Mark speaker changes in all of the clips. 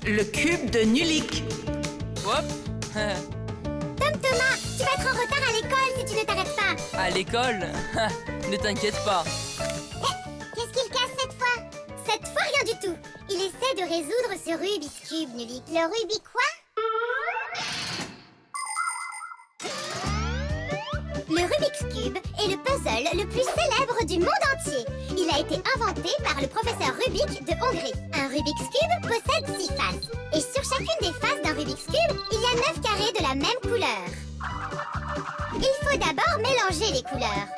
Speaker 1: Le cube de Nulik.
Speaker 2: Hop.
Speaker 3: Tom Thomas, tu vas être en retard à l'école si tu ne t'arrêtes pas.
Speaker 2: À l'école? Ne t'inquiète pas.
Speaker 3: Qu'est-ce qu'il casse cette fois? Cette fois, rien du tout. Il essaie de résoudre ce Rubik's Cube, Nulik. Le Rubik quoi? Le Rubik's Cube est le puzzle le plus célèbre du monde entier. Il a été inventé par le professeur Rubik de Hongrie. Un Rubik's Cube possède 6 faces. Et sur chacune des faces d'un Rubik's Cube, il y a 9 carrés de la même couleur. Il faut d'abord mélanger les couleurs.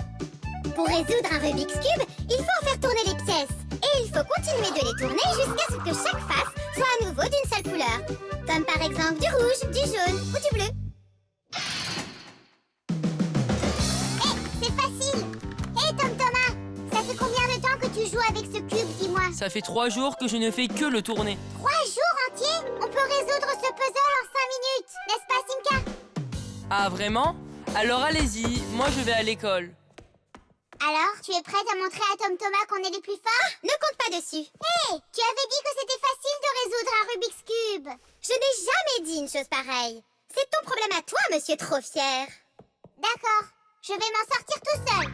Speaker 3: Pour résoudre un Rubik's Cube, il faut en faire tourner les pièces. Et il faut continuer de les tourner jusqu'à ce que chaque face soit à nouveau d'une seule couleur. Comme par exemple du rouge, du jaune ou du bleu. C'est facile. Hé Tom Thomas, ça fait combien de temps que tu joues avec ce cube, dis-moi?
Speaker 2: Ça fait 3 jours que je ne fais que le tourner.
Speaker 3: 3 jours entiers? On peut résoudre ce puzzle en 5 minutes, n'est-ce pas Simka?
Speaker 2: Ah, vraiment? Alors allez-y, moi je vais à l'école.
Speaker 3: Alors, tu es prête à montrer à Tom Thomas qu'on est les plus forts? Ne compte pas dessus. Hé, tu avais dit que c'était facile de résoudre un Rubik's Cube. Je n'ai jamais dit une chose pareille. C'est ton problème à toi, monsieur trop fier. D'accord, je vais m'en sortir tout seul.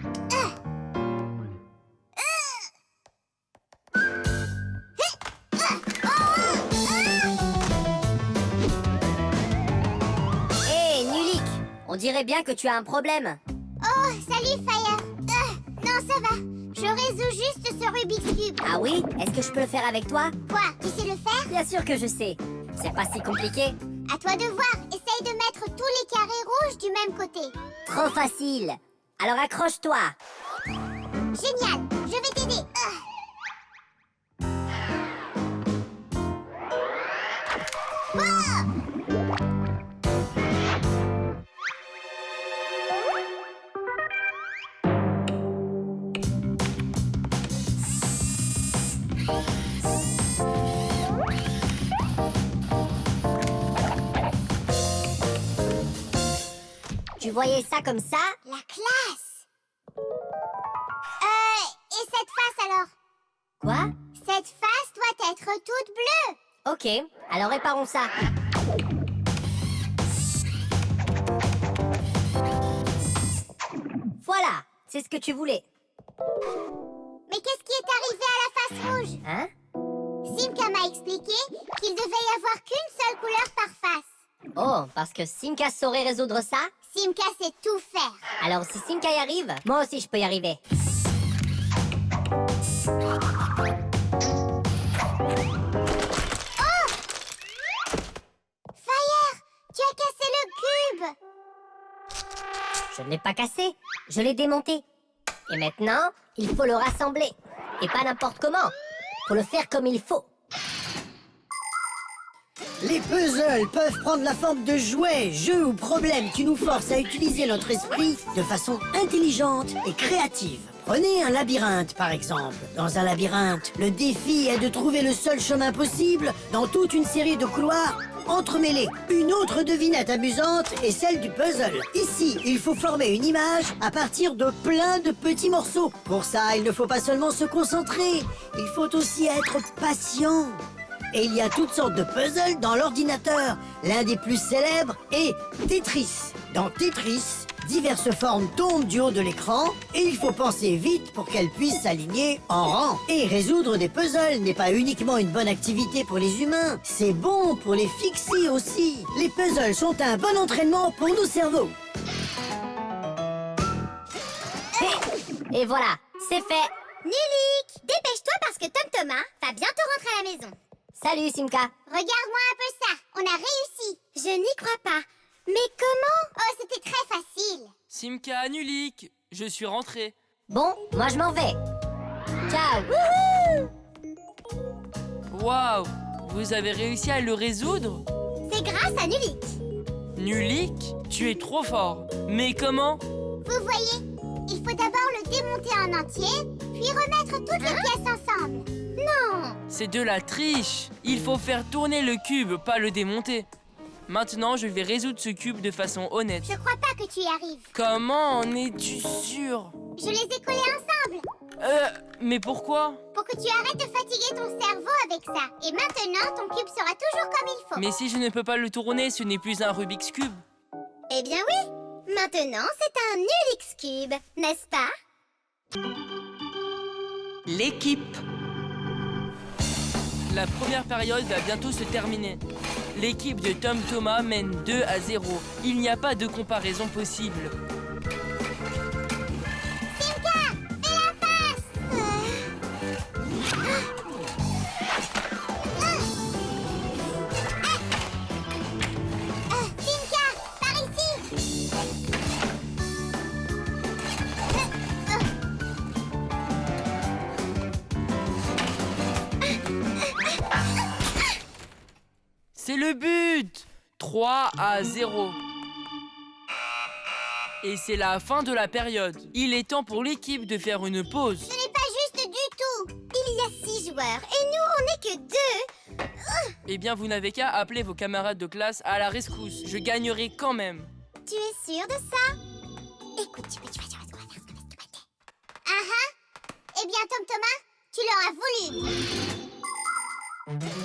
Speaker 4: Hé, Nulik, on dirait bien que tu as un problème.
Speaker 3: Oh, salut Fire. Non, ça va. Je résous juste ce Rubik's Cube.
Speaker 4: Ah oui? Est-ce que je peux le faire avec toi?
Speaker 3: Quoi, tu sais le faire?
Speaker 4: Bien sûr que je sais. C'est pas si compliqué.
Speaker 3: À toi de voir. Essaye de mettre tous les carrés rouges du même côté.
Speaker 4: Trop facile. Alors accroche-toi.
Speaker 3: Génial, je vais t'aider.
Speaker 4: Tu voyais ça comme ça?
Speaker 3: La classe. Et cette face alors?
Speaker 4: Quoi?
Speaker 3: Cette face doit être toute bleue.
Speaker 4: Ok, alors réparons ça. Voilà, c'est ce que tu voulais.
Speaker 3: Mais qu'est-ce qui est arrivé à la face rouge?
Speaker 4: Hein?
Speaker 3: Simka m'a expliqué qu'il devait y avoir qu'une seule couleur par face.
Speaker 4: Oh, parce que Simka saurait résoudre ça?
Speaker 3: Simka sait tout faire.
Speaker 4: Alors si Simka y arrive, moi aussi je peux y arriver.
Speaker 3: Fire, tu as cassé le cube.
Speaker 4: Je ne l'ai pas cassé, je l'ai démonté. Et maintenant, il faut le rassembler. Et pas n'importe comment. Faut le faire comme il faut.
Speaker 5: Les puzzles peuvent prendre la forme de jouets, jeux ou problèmes qui nous forcent à utiliser notre esprit de façon intelligente et créative. Prenez un labyrinthe, par exemple. Dans un labyrinthe, le défi est de trouver le seul chemin possible dans toute une série de couloirs entremêlés. Une autre devinette amusante est celle du puzzle. Ici, il faut former une image à partir de plein de petits morceaux. Pour ça, il ne faut pas seulement se concentrer, il faut aussi être patient. Et il y a toutes sortes de puzzles dans l'ordinateur. L'un des plus célèbres est Tetris. Dans Tetris, diverses formes tombent du haut de l'écran et il faut penser vite pour qu'elles puissent s'aligner en rang. Et résoudre des puzzles n'est pas uniquement une bonne activité pour les humains, c'est bon pour les fixies aussi. Les puzzles sont un bon entraînement pour nos cerveaux.
Speaker 4: Et voilà, c'est fait.
Speaker 3: Nulik, dépêche-toi parce que Tom Thomas va bientôt rentrer à la maison.
Speaker 4: Salut Simka.
Speaker 3: Regarde-moi un peu ça, on a réussi. Je n'y crois pas. Mais comment? Oh, c'était très facile.
Speaker 2: Simka, Nulik, je suis rentré.
Speaker 4: Bon, moi je m'en vais. Ciao.
Speaker 2: Waouh, vous avez réussi à le résoudre?
Speaker 3: C'est grâce à Nulik.
Speaker 2: Nulik, tu es trop fort. Mais comment?
Speaker 3: Vous voyez, il faut d'abord le démonter en entier, puis remettre toutes les pièces ensemble. Non!
Speaker 2: C'est de la triche. Il faut faire tourner le cube, pas le démonter. Maintenant, je vais résoudre ce cube de façon honnête.
Speaker 3: Je crois pas que tu y arrives.
Speaker 2: Comment en es-tu sûr?
Speaker 3: Je les ai collés ensemble.
Speaker 2: Mais pourquoi?
Speaker 3: Pour que tu arrêtes de fatiguer ton cerveau avec ça. Et maintenant, ton cube sera toujours comme il faut.
Speaker 2: Mais si je ne peux pas le tourner, ce n'est plus un Rubik's Cube.
Speaker 3: Eh bien oui. Maintenant, c'est un Ulix Cube, n'est-ce pas?
Speaker 2: L'équipe. La première période va bientôt se terminer. L'équipe de Tom Thomas mène 2-0. Il n'y a pas de comparaison possible.
Speaker 3: Simka, fais la passe. Simka, par ici.
Speaker 2: C'est le but! 3-0. Et c'est la fin de la période. Il est temps pour l'équipe de faire une pause.
Speaker 3: Ce n'est pas juste du tout. Il y a 6 joueurs et nous, on n'est que 2.
Speaker 2: Eh bien, vous n'avez qu'à appeler vos camarades de classe à la rescousse. Je gagnerai quand même.
Speaker 3: Tu es sûr de ça? Écoute, tu vas savoir ce qu'on va faire, ce qu'on va se battre. Ah ah. Eh bien, Tom Thomas, tu l'auras voulu.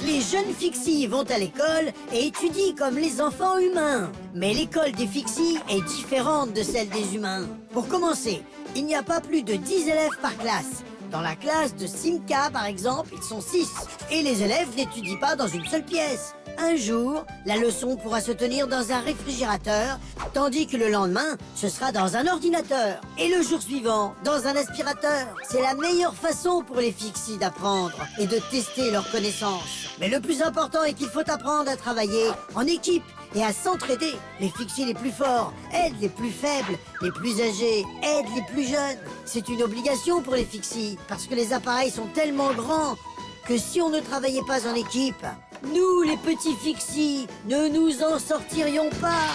Speaker 5: Les jeunes Fixies vont à l'école et étudient comme les enfants humains. Mais l'école des Fixies est différente de celle des humains. Pour commencer, il n'y a pas plus de 10 élèves par classe. Dans la classe de Simka, par exemple, ils sont 6. Et les élèves n'étudient pas dans une seule pièce. Un jour, la leçon pourra se tenir dans un réfrigérateur, tandis que le lendemain, ce sera dans un ordinateur. Et le jour suivant, dans un aspirateur. C'est la meilleure façon pour les Fixies d'apprendre et de tester leurs connaissances. Mais le plus important est qu'il faut apprendre à travailler en équipe et à s'entraider. Les Fixies les plus forts aident les plus faibles, les plus âgés aident les plus jeunes. C'est une obligation pour les Fixies, parce que les appareils sont tellement grands que si on ne travaillait pas en équipe, nous, les petits Fixies, ne nous en sortirions pas.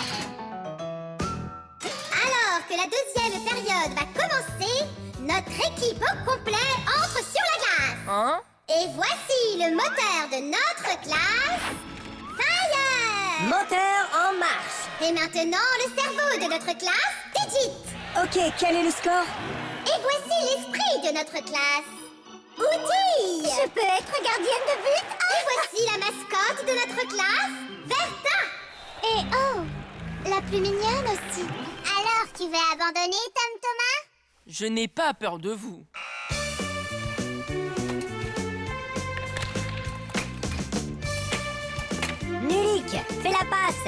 Speaker 3: Alors que la deuxième période va commencer, notre équipe au complet entre sur la glace.
Speaker 2: Hein?
Speaker 3: Et voici le moteur de notre classe, Fire!
Speaker 4: Moteur en marche.
Speaker 3: Et maintenant, le cerveau de notre classe, Digit.
Speaker 4: Ok, quel est le score?
Speaker 3: Et voici l'esprit de notre classe, Woody. Je peux être gardienne de but. Et voici la mascotte de notre classe, Verta. Et oh, la plus mignonne aussi. Alors, tu veux abandonner, Tom Thomas?
Speaker 2: Je n'ai pas peur de vous.
Speaker 4: Nulik, fais la passe.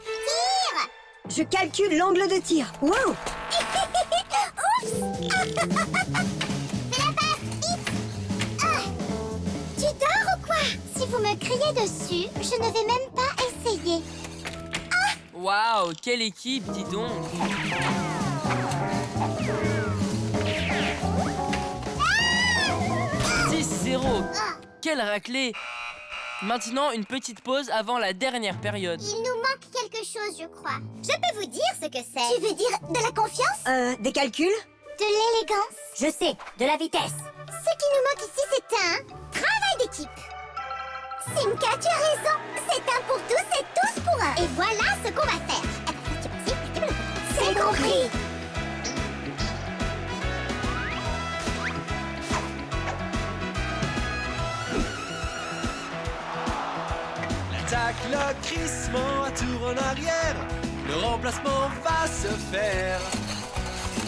Speaker 3: Tire.
Speaker 4: Je calcule l'angle de tir. Wow.
Speaker 3: Oups. Fais la passe, hit. Ah. Tu dors ou quoi? Si vous me criez dessus, je ne vais même pas essayer.
Speaker 2: Waouh, quelle équipe, dis donc.
Speaker 3: Ah.
Speaker 2: 6-0.
Speaker 3: Ah.
Speaker 2: Quelle raclée. Maintenant, une petite pause avant la dernière période.
Speaker 3: Il nous manque quelque chose, je crois. Je peux vous dire ce que c'est. Tu veux dire de la confiance?
Speaker 4: Des calculs?
Speaker 3: De l'élégance?
Speaker 4: Je sais, de la vitesse.
Speaker 3: Ce qui nous manque ici, c'est un travail d'équipe. Simka, tu as raison. C'est un pour tous et tous pour un. Et voilà ce qu'on va faire. C'est compris.
Speaker 1: L'attaque, le crissement, un tour en arrière. Le remplacement va se faire.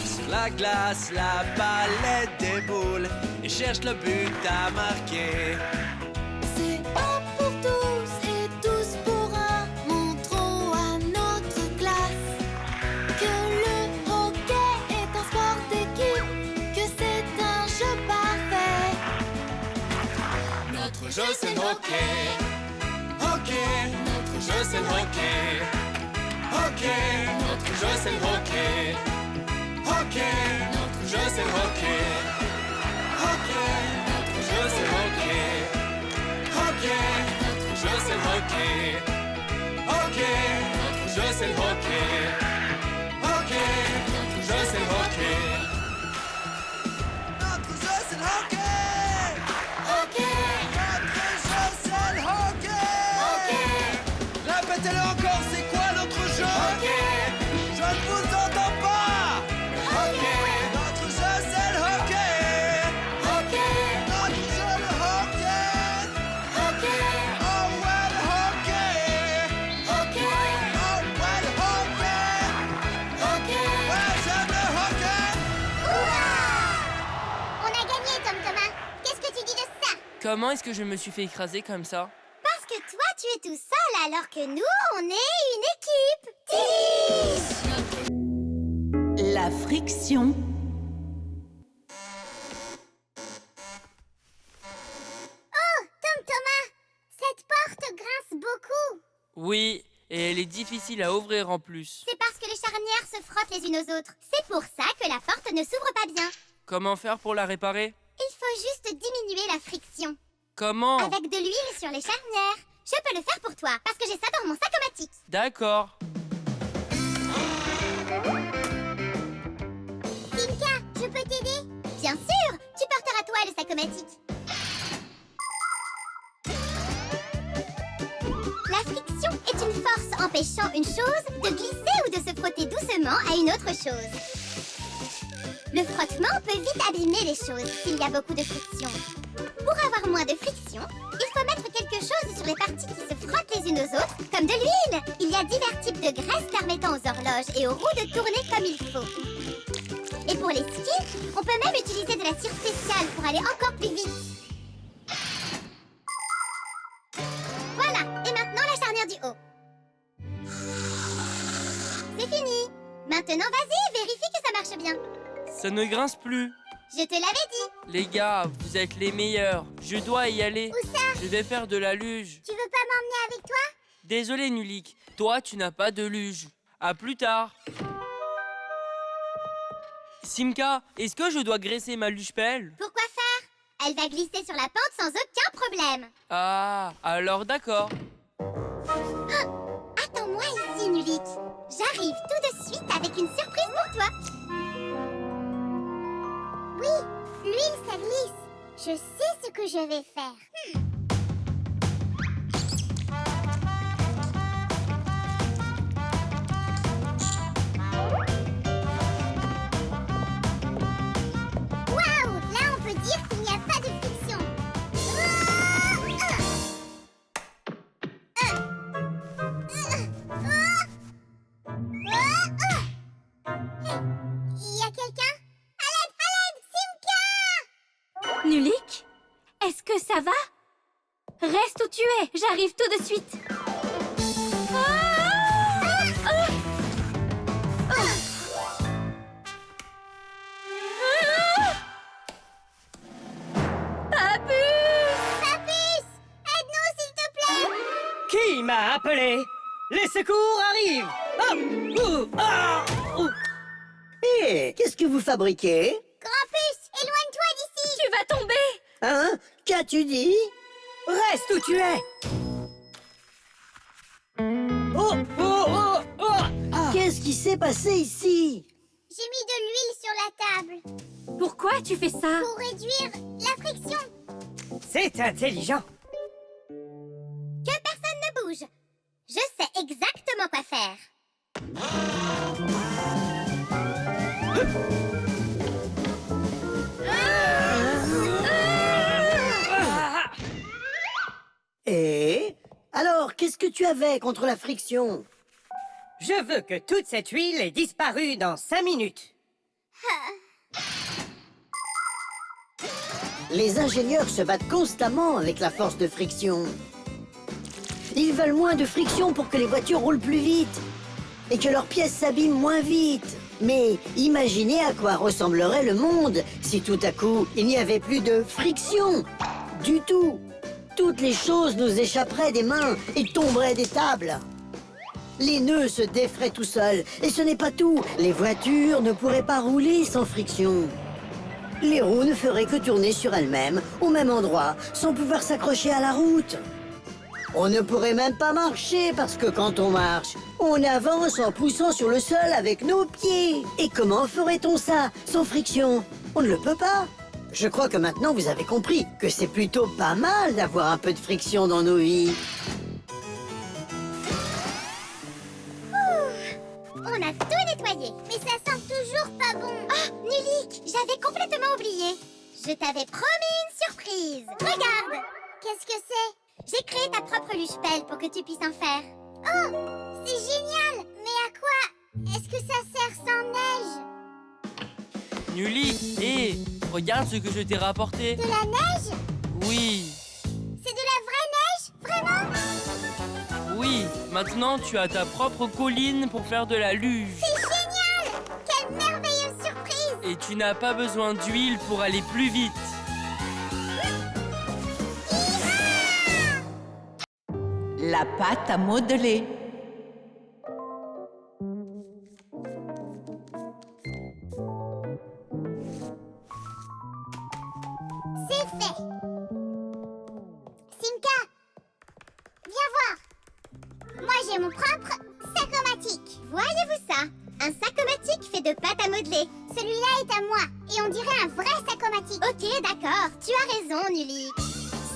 Speaker 1: Sur la glace, la palette déboule et cherche le but à marquer.
Speaker 6: C'est un pour tous et tous pour un. Montrons à notre classe que le hockey est un sport d'équipe, que c'est un jeu parfait.
Speaker 1: Notre jeu c'est le hockey. Hockey, notre jeu c'est le hockey. Hockey, notre jeu c'est le hockey. Hockey, notre jeu c'est le hockey. Hockey, notre jeu c'est le hockey. Hockey, notre jeu c'est le hockey. Hockey, notre jeu c'est le hockey. Hockey, notre jeu c'est le hockey. Notre jeu c'est le hockey.
Speaker 6: Hockey,
Speaker 1: Notre jeu c'est le hockey. Répétez-le encore, c'est quoi notre jeu? Je ne vous entends pas. Notre
Speaker 2: Comment est-ce que je me suis fait écraser comme ça?
Speaker 3: Parce que toi, tu es tout seul, alors que nous, on est une équipe. Tige!
Speaker 7: La friction.
Speaker 3: Oh, Tom Thomas, cette porte grince beaucoup.
Speaker 2: Oui, et elle est difficile à ouvrir en plus.
Speaker 3: C'est parce que les charnières se frottent les unes aux autres. C'est pour ça que la porte ne s'ouvre pas bien.
Speaker 2: Comment faire pour la réparer?
Speaker 3: Il faut juste diminuer la friction.
Speaker 2: Comment?
Speaker 3: Avec de l'huile sur les charnières. Je peux le faire pour toi, parce que j'ai ça dans mon sac-o-matic.
Speaker 2: D'accord.
Speaker 3: Simka, je peux t'aider? Bien sûr, tu porteras toi le sac-o-matic. La friction est une force empêchant une chose de glisser ou de se frotter doucement à une autre chose. Le frottement peut vite abîmer les choses s'il y a beaucoup de friction. Pour avoir moins de friction, il faut mettre quelque chose sur les parties qui se frottent les unes aux autres, comme de l'huile. Il y a divers types de graisse permettant aux horloges et aux roues de tourner comme il faut. Et pour les skis, on peut même utiliser de la cire spéciale pour aller encore plus vite. Voilà, et maintenant la charnière du haut. C'est fini. Maintenant, vas-y, vérifie que ça marche bien.
Speaker 2: Ça ne grince plus.
Speaker 3: Je te l'avais dit.
Speaker 2: Les gars, vous êtes les meilleurs. Je dois y aller.
Speaker 3: Où ça?
Speaker 2: Je vais faire de la luge.
Speaker 3: Tu veux pas m'emmener avec toi?
Speaker 2: Désolé, Nulik. Toi, tu n'as pas de luge. À plus tard. Simka, est-ce que je dois graisser ma luge-pelle?
Speaker 3: Pourquoi faire? Elle va glisser sur la pente sans aucun problème.
Speaker 2: Ah, alors d'accord.
Speaker 3: Attends-moi ici, Nulik. J'arrive tout de suite avec une surprise pour toi. Oui, l'huile, ça glisse. Je sais ce que je vais faire. Waouh, là on peut dire qu'il n'y a pas de friction. Il y a quelqu'un? À l'aide, Simka!
Speaker 8: Nulik, est-ce que ça va? Reste où tu es, j'arrive tout de suite.
Speaker 3: Papus! Aide-nous, s'il te plaît!
Speaker 9: Qui m'a appelé? Les secours arrivent! Ah! Ouh! Ah! Ouh!
Speaker 5: Hé, qu'est-ce que vous fabriquez?
Speaker 3: Grampus, éloigne-toi d'ici!
Speaker 8: Tu vas tomber!
Speaker 5: Hein? Qu'as-tu dit?
Speaker 9: Reste où tu es! Oh! Oh! Oh! Oh!
Speaker 5: Qu'est-ce qui s'est passé ici?
Speaker 3: J'ai mis de l'huile sur la table
Speaker 8: Pourquoi tu fais ça?
Speaker 3: pour réduire la friction.
Speaker 9: C'est intelligent!
Speaker 3: Que personne ne bouge. Je sais exactement quoi faire.
Speaker 5: Et alors, qu'est-ce que tu avais contre la friction?
Speaker 9: Je veux que toute cette huile ait disparu dans 5 minutes.
Speaker 5: Les ingénieurs se battent constamment avec la force de friction. Ils veulent moins de friction pour que les voitures roulent plus vite et que leurs pièces s'abîment moins vite. Mais imaginez à quoi ressemblerait le monde si tout à coup il n'y avait plus de friction du tout. Toutes les choses nous échapperaient des mains et tomberaient des tables. Les nœuds se déferaient tout seuls. Et ce n'est pas tout. Les voitures ne pourraient pas rouler sans friction. Les roues ne feraient que tourner sur elles-mêmes, au même endroit, sans pouvoir s'accrocher à la route. On ne pourrait même pas marcher, parce que quand on marche, on avance en poussant sur le sol avec nos pieds. Et comment ferait-on ça, sans friction? On ne le peut pas. Je crois que maintenant vous avez compris que c'est plutôt pas mal d'avoir un peu de friction dans nos vies.
Speaker 3: On a tout nettoyé, mais ça sent toujours pas bon. Ah, Nulik, j'avais complètement oublié. Je t'avais promis une surprise. Regarde. Qu'est-ce que c'est? J'ai créé ta propre luge-pelle pour que tu puisses en faire. Oh, c'est génial. Mais à quoi est-ce que ça sert sans neige?
Speaker 2: Nulik, hé, regarde ce que je t'ai rapporté.
Speaker 3: De la neige?
Speaker 2: Oui, Maintenant, tu as ta propre colline pour faire de la luge.
Speaker 3: C'est génial! Quelle merveilleuse surprise!
Speaker 2: Et tu n'as pas besoin d'huile pour aller plus vite.
Speaker 7: La pâte à modeler.
Speaker 3: C'est fait! Simka! Viens voir! Moi, j'ai mon propre sac-o-matique. Voyez-vous ça? Un sac-o-matique fait de pâte à modeler. Celui-là est à moi. Et on dirait un vrai sac-o-matique. Ok, d'accord. Tu as raison, Nulik.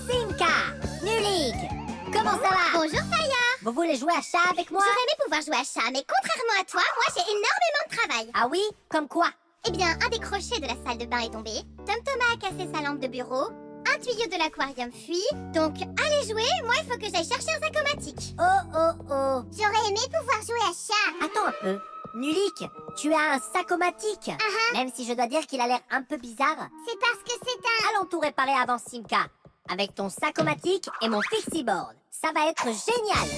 Speaker 4: Simka, Nulik, comment ça va?
Speaker 3: Bonjour, Faya.
Speaker 4: Vous voulez jouer à chat avec moi?
Speaker 3: J'aurais aimé pouvoir jouer à chat, mais contrairement à toi, moi, j'ai énormément de travail.
Speaker 4: Ah oui? Comme quoi?
Speaker 3: Eh bien, un des crochets de la salle de bain est tombé. Tom Thomas a cassé sa lampe de bureau. Un tuyau de l'aquarium fuit. Donc, allez jouer. Moi, il faut que j'aille chercher un sac-o-matique.
Speaker 4: Oh.
Speaker 3: J'aurais aimé pouvoir jouer à chat.
Speaker 4: Attends un peu. Nulik, tu as un sac-o-matique. Même si je dois dire qu'il a l'air un peu bizarre.
Speaker 3: C'est parce que c'est un...
Speaker 4: Allons tout réparer avant, Simka. Avec ton sac-o-matique et mon fixie-board. Ça va être génial.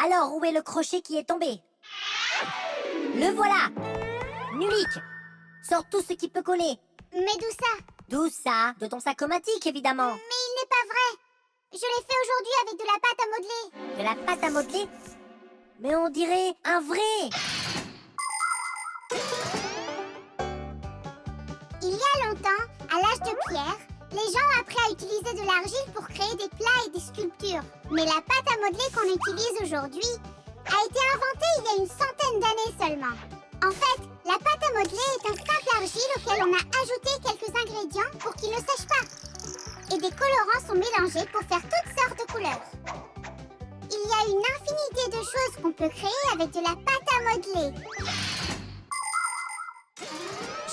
Speaker 4: Alors, où est le crochet qui est tombé? Le voilà. Nulik, sors tout ce qui peut coller.
Speaker 3: Mais d'où ça?
Speaker 4: D'où ça? De ton sac-o-matique, évidemment.
Speaker 3: Mais il n'est pas vrai. Je l'ai fait aujourd'hui avec de la pâte à modeler.
Speaker 4: De la pâte à modeler? Mais on dirait un vrai.
Speaker 3: Il y a longtemps, à l'âge de pierre, les gens ont appris à utiliser de l'argile pour créer des plats et des sculptures. Mais la pâte à modeler qu'on utilise aujourd'hui a été inventée il y a une centaine d'années seulement. En fait, la pâte à modeler est un simple argile auquel on a ajouté quelques ingrédients pour qu'il ne sèche pas. Et des colorants sont mélangés pour faire toutes sortes de couleurs. Il y a une infinité de choses qu'on peut créer avec de la pâte à modeler.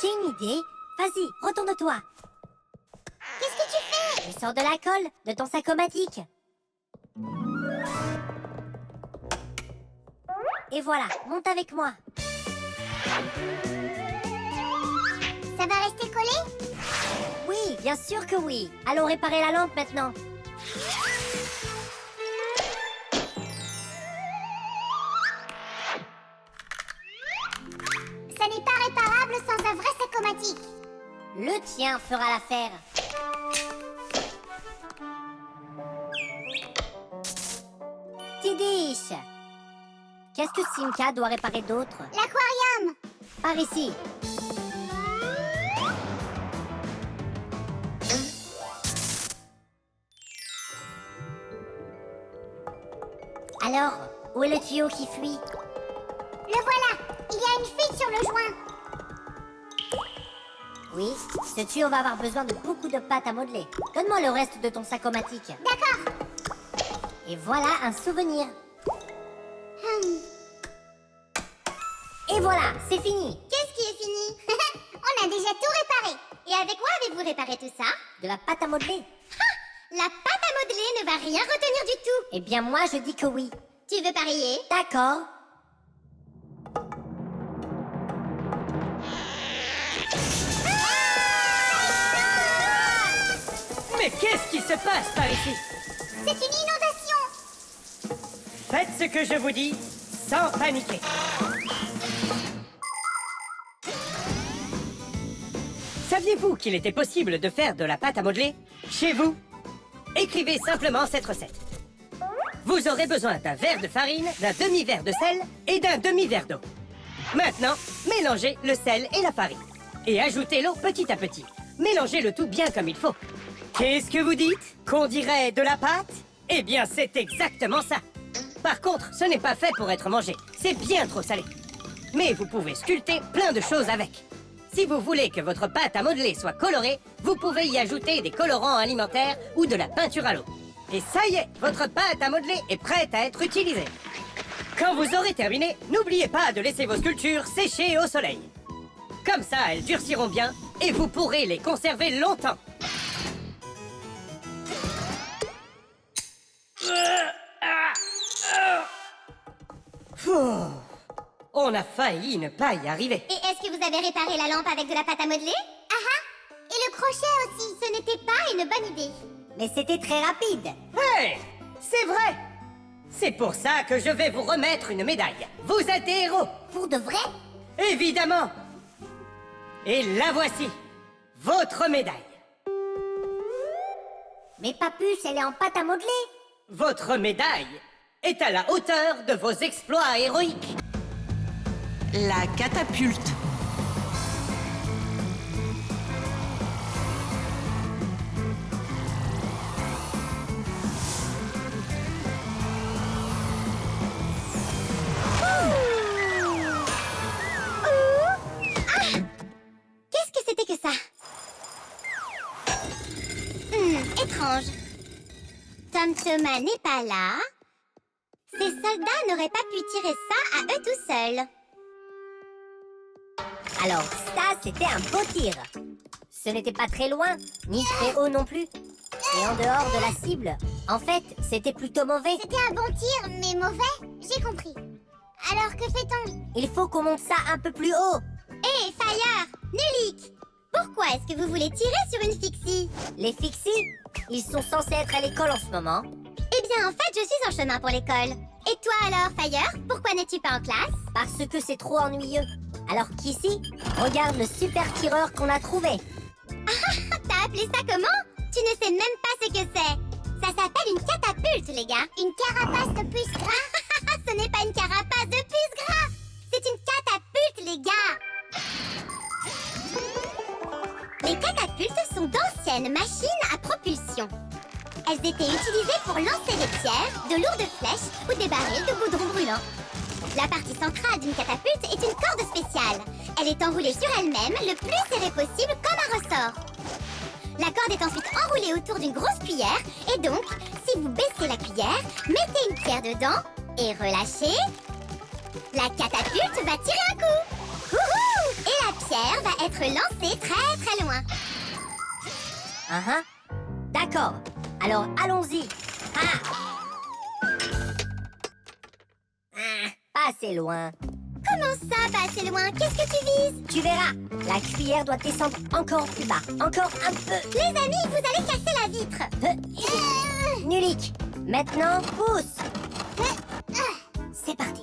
Speaker 4: J'ai une idée. Vas-y, retourne-toi.
Speaker 3: Qu'est-ce que tu fais?
Speaker 4: Je sors de la colle de ton sac-o-matique. Et voilà, monte avec moi.
Speaker 3: Ça va rester collé?
Speaker 4: Oui, bien sûr que oui. Allons réparer la lampe maintenant.
Speaker 3: Ça n'est pas réparable sans un vrai sac-o-matique.
Speaker 4: Le tien fera l'affaire. Tidiche, qu'est-ce que Simka doit réparer d'autre?
Speaker 3: L'aquarium.
Speaker 4: Par ici. Alors, où est le tuyau qui fuit?
Speaker 3: Le voilà. Il y a une fuite sur le joint.
Speaker 4: Oui, ce tuyau va avoir besoin de beaucoup de pâte à modeler. Donne-moi le reste de ton sac-o-matique.
Speaker 3: D'accord.
Speaker 4: Et voilà un souvenir. Et voilà, c'est fini.
Speaker 3: Qu'est-ce qui est fini? On a déjà tout réparé. Et avec quoi avez-vous réparé tout ça?
Speaker 4: De la pâte à modeler.
Speaker 3: La pâte à modeler ne va rien retenir du tout.
Speaker 4: Eh bien moi je dis que oui.
Speaker 3: Tu veux parier?
Speaker 4: D'accord.
Speaker 9: Mais qu'est-ce qui se passe par ici?
Speaker 3: C'est une inondation.
Speaker 9: Faites ce que je vous dis, sans paniquer. Saviez-vous qu'il était possible de faire de la pâte à modeler chez vous? Écrivez simplement cette recette. Vous aurez besoin d'un verre de farine, d'un demi-verre de sel et d'un demi-verre d'eau. Maintenant, mélangez le sel et la farine. Et ajoutez l'eau petit à petit. Mélangez le tout bien comme il faut. Qu'est-ce que vous dites? Qu'on dirait de la pâte? Eh bien, c'est exactement ça. Par contre, ce n'est pas fait pour être mangé. C'est bien trop salé. Mais vous pouvez sculpter plein de choses avec. Si vous voulez que votre pâte à modeler soit colorée, vous pouvez y ajouter des colorants alimentaires ou de la peinture à l'eau. Et ça y est, votre pâte à modeler est prête à être utilisée. Quand vous aurez terminé, n'oubliez pas de laisser vos sculptures sécher au soleil. Comme ça, elles durciront bien et vous pourrez les conserver longtemps. On a failli ne pas y arriver.
Speaker 3: Et est-ce que vous avez réparé la lampe avec de la pâte à modeler? Ah ah. Et le crochet aussi, ce n'était pas une bonne idée.
Speaker 4: Mais c'était très rapide.
Speaker 9: Hey! C'est vrai! C'est pour ça que je vais vous remettre une médaille. Vous êtes des héros!
Speaker 3: Pour de vrai?
Speaker 9: Évidemment! Et la voici! Votre médaille!
Speaker 4: Mais Papus, elle est en pâte à modeler.
Speaker 9: Votre médaille est à la hauteur de vos exploits héroïques.
Speaker 7: La catapulte.
Speaker 3: Qu'est-ce que c'était que ça? Étrange. Tom Thomas n'est pas là. Ces soldats n'auraient pas pu tirer ça à eux tout seuls.
Speaker 4: Alors ça, c'était un beau tir. Ce n'était pas très loin, ni très haut non plus. Et en dehors de la cible, en fait, c'était plutôt mauvais.
Speaker 3: C'était un bon tir, mais mauvais. J'ai compris. Alors que fait-on?
Speaker 4: Il faut qu'on monte ça un peu plus haut.
Speaker 3: Hé, Fire! Nulik! Pourquoi est-ce que vous voulez tirer sur une fixie?
Speaker 4: Les fixies, ils sont censés être à l'école en ce moment.
Speaker 3: Eh bien, en fait, je suis en chemin pour l'école. Et toi alors, Fire? Pourquoi n'es-tu pas en classe?
Speaker 4: Parce que c'est trop ennuyeux. Alors qu'ici, regarde le super tireur qu'on a trouvé.
Speaker 3: T'as appelé ça comment? Tu ne sais même pas ce que c'est. Ça s'appelle une catapulte, les gars. Une carapace de puce gras. Ce n'est pas une carapace de puce gras. C'est une catapulte, les gars. Les catapultes sont d'anciennes machines à propulsion. Elles étaient utilisées pour lancer des pierres, de lourdes flèches ou des barils de goudron brûlant. La partie centrale d'une catapulte est une corde spéciale. Elle est enroulée sur elle-même le plus serré possible comme un ressort. La corde est ensuite enroulée autour d'une grosse cuillère et donc, si vous baissez la cuillère, mettez une pierre dedans et relâchez, la catapulte va tirer un coup. Wouhou! Et la pierre va être lancée très très loin.
Speaker 4: D'accord. Alors allons-y. Pas assez loin.
Speaker 3: Comment ça, pas assez loin? Qu'est-ce que tu vises?
Speaker 4: Tu verras. La cuillère doit descendre encore plus bas. Encore un peu.
Speaker 3: Les amis, vous allez casser la vitre.
Speaker 4: Nulik, maintenant pousse. C'est parti.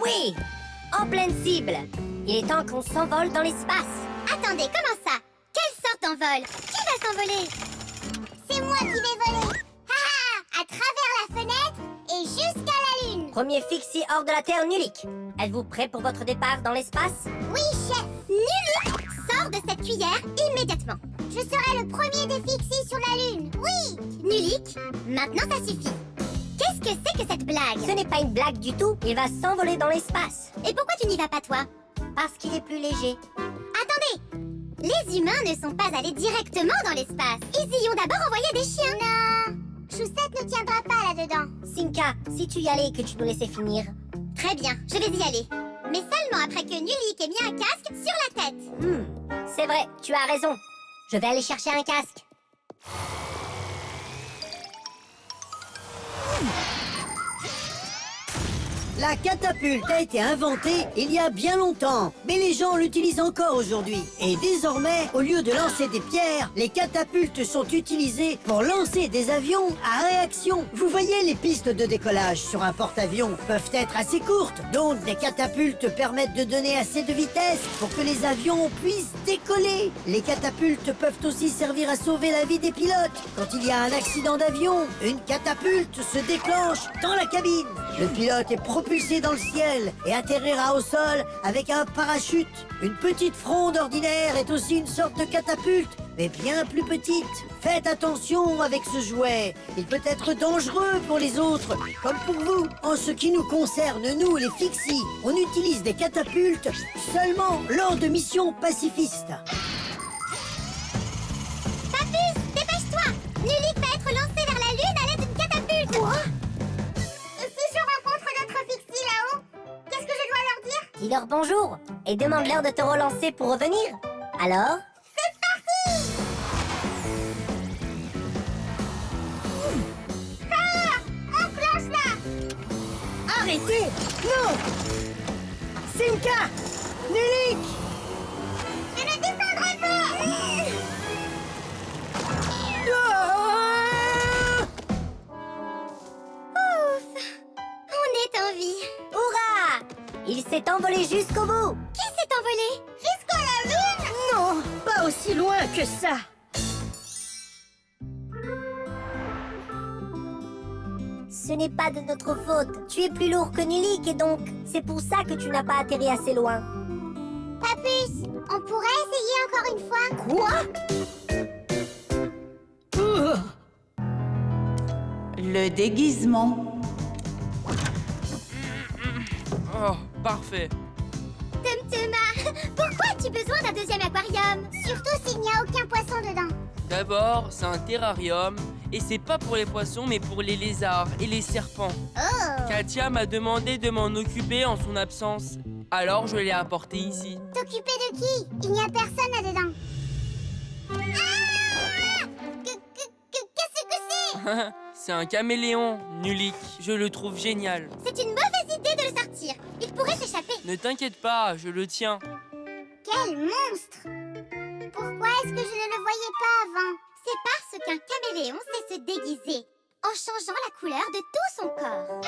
Speaker 4: Oui, en pleine cible. Il est temps qu'on s'envole dans l'espace.
Speaker 3: Attendez, comment ça? Quelle sorte d'envol? Qui va s'envoler? C'est moi qui vais voler. À travers la fenêtre et jusqu'à la lune.
Speaker 4: Premier fixie hors de la Terre, Nulik. Êtes-vous prêt pour votre départ dans l'espace?
Speaker 3: Oui, chef. Nulik, sors de cette cuillère immédiatement. Je serai le premier des fixies sur la lune. Oui. Nulik, maintenant ça suffit. Qu'est-ce que c'est que cette blague?
Speaker 4: Ce n'est pas une blague du tout. Il va s'envoler dans l'espace.
Speaker 3: Et pourquoi tu n'y vas pas, toi?
Speaker 4: Parce qu'il est plus léger.
Speaker 3: Attendez! Les humains ne sont pas allés directement dans l'espace. Ils y ont d'abord envoyé des chiens. Non! Choussette ne tiendra pas là-dedans.
Speaker 4: Cinca, si tu y allais et que tu nous laissais finir.
Speaker 3: Très bien, je vais y aller. Mais seulement après que Nulik ait mis un casque sur la tête.
Speaker 4: C'est vrai, tu as raison. Je vais aller chercher un casque.
Speaker 5: La catapulte a été inventée il y a bien longtemps, mais les gens l'utilisent encore aujourd'hui. Et désormais, au lieu de lancer des pierres, les catapultes sont utilisées pour lancer des avions à réaction. Vous voyez, les pistes de décollage sur un porte-avions peuvent être assez courtes, donc des catapultes permettent de donner assez de vitesse pour que les avions puissent décoller. Les catapultes peuvent aussi servir à sauver la vie des pilotes. Quand il y a un accident d'avion, une catapulte se déclenche dans la cabine. Le pilote est propulsé dans le ciel et atterrira au sol avec un parachute. Une petite fronde ordinaire est aussi une sorte de catapulte, mais bien plus petite. Faites attention avec ce jouet. Il peut être dangereux pour les autres, comme pour vous. En ce qui nous concerne, nous, les fixies, on utilise des catapultes seulement lors de missions pacifistes.
Speaker 3: Papus, dépêche-toi! Nulik va être lancé vers la lune à l'aide d'une catapulte. Quoi? Et si je rencontre d'autres fixies là-haut, qu'est-ce que je dois leur dire?
Speaker 4: Dis-leur bonjour et demande-leur de te relancer pour revenir. Alors?
Speaker 3: C'est parti! Fire! Enclenche-la!
Speaker 9: Arrêtez! Non! Cinca! Nulik!
Speaker 3: Mais
Speaker 4: s'est envolé jusqu'au bout.
Speaker 3: Qui s'est envolé? Jusqu'à la lune?
Speaker 9: Non, pas aussi loin que ça.
Speaker 4: Ce n'est pas de notre faute. Tu es plus lourd que Nilik et donc c'est pour ça que tu n'as pas atterri assez loin.
Speaker 3: Papus, on pourrait essayer encore une fois?
Speaker 9: Quoi?
Speaker 7: Le déguisement.
Speaker 2: Oh, parfait.
Speaker 3: Tum-Tuma, pourquoi as-tu besoin d'un deuxième aquarium? Surtout s'il n'y a aucun poisson dedans.
Speaker 2: D'abord, c'est un terrarium, et c'est pas pour les poissons, mais pour les lézards et les serpents.
Speaker 3: Oh!
Speaker 2: Katia m'a demandé de m'en occuper en son absence. Alors je l'ai apporté ici.
Speaker 3: T'occuper de qui? Il n'y a personne là-dedans. Ah! Qu'est-ce que c'est?
Speaker 2: C'est un caméléon, Nulik. Je le trouve génial.
Speaker 3: C'est une mauvaise idée de le sortir. Il pourrait s'échapper.
Speaker 2: Ne t'inquiète pas, je le tiens.
Speaker 3: Quel monstre! Pourquoi est-ce que je ne le voyais pas avant? C'est parce qu'un caméléon sait se déguiser en changeant la couleur de tout son corps.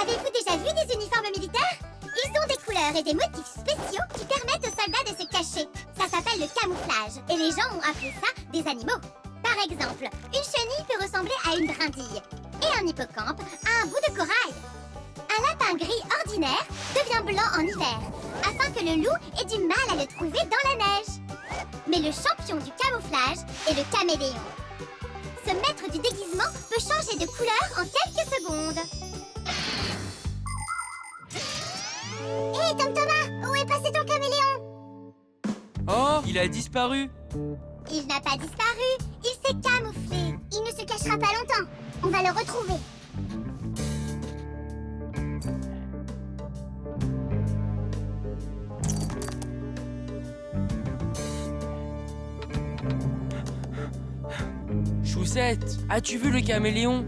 Speaker 3: Avez-vous déjà vu des uniformes militaires? Ils ont des couleurs et des motifs spéciaux qui permettent aux soldats de se cacher. Ça s'appelle le camouflage et les gens ont appelé ça des animaux. Par exemple, une chenille peut ressembler à une brindille et un hippocampe à un bout de corail. Un lapin gris ordinaire devient blanc en hiver, afin que le loup ait du mal à le trouver dans la neige. Mais le champion du camouflage est le caméléon. Ce maître du déguisement peut changer de couleur en quelques secondes. Hé, Tom-Thomas, où est passé ton caméléon?
Speaker 2: Oh, il a disparu.
Speaker 3: Il n'a pas disparu, il s'est camouflé. Il ne se cachera pas longtemps. On va le retrouver.
Speaker 2: Choussette, as-tu vu le caméléon?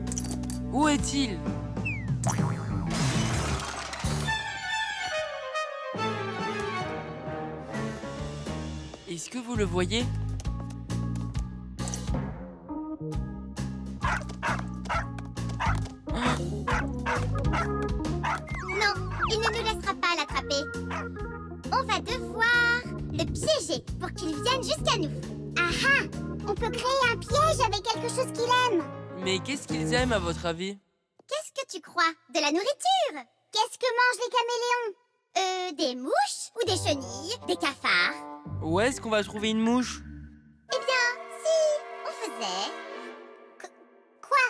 Speaker 2: Où est-il? Est-ce que vous le voyez?
Speaker 3: Non, il ne nous laissera pas l'attraper. On va devoir le piéger pour qu'il vienne jusqu'à nous. Ah ah! On peut créer un piège avec quelque chose qu'il aime.
Speaker 2: Mais qu'est-ce qu'ils aiment à votre avis?
Speaker 3: Qu'est-ce que tu crois? De la nourriture? Qu'est-ce que mangent les caméléons? Des mouches ou des chenilles? Des cafards?
Speaker 2: Où est-ce qu'on va trouver une mouche?
Speaker 3: Eh bien, si on faisait... Quoi?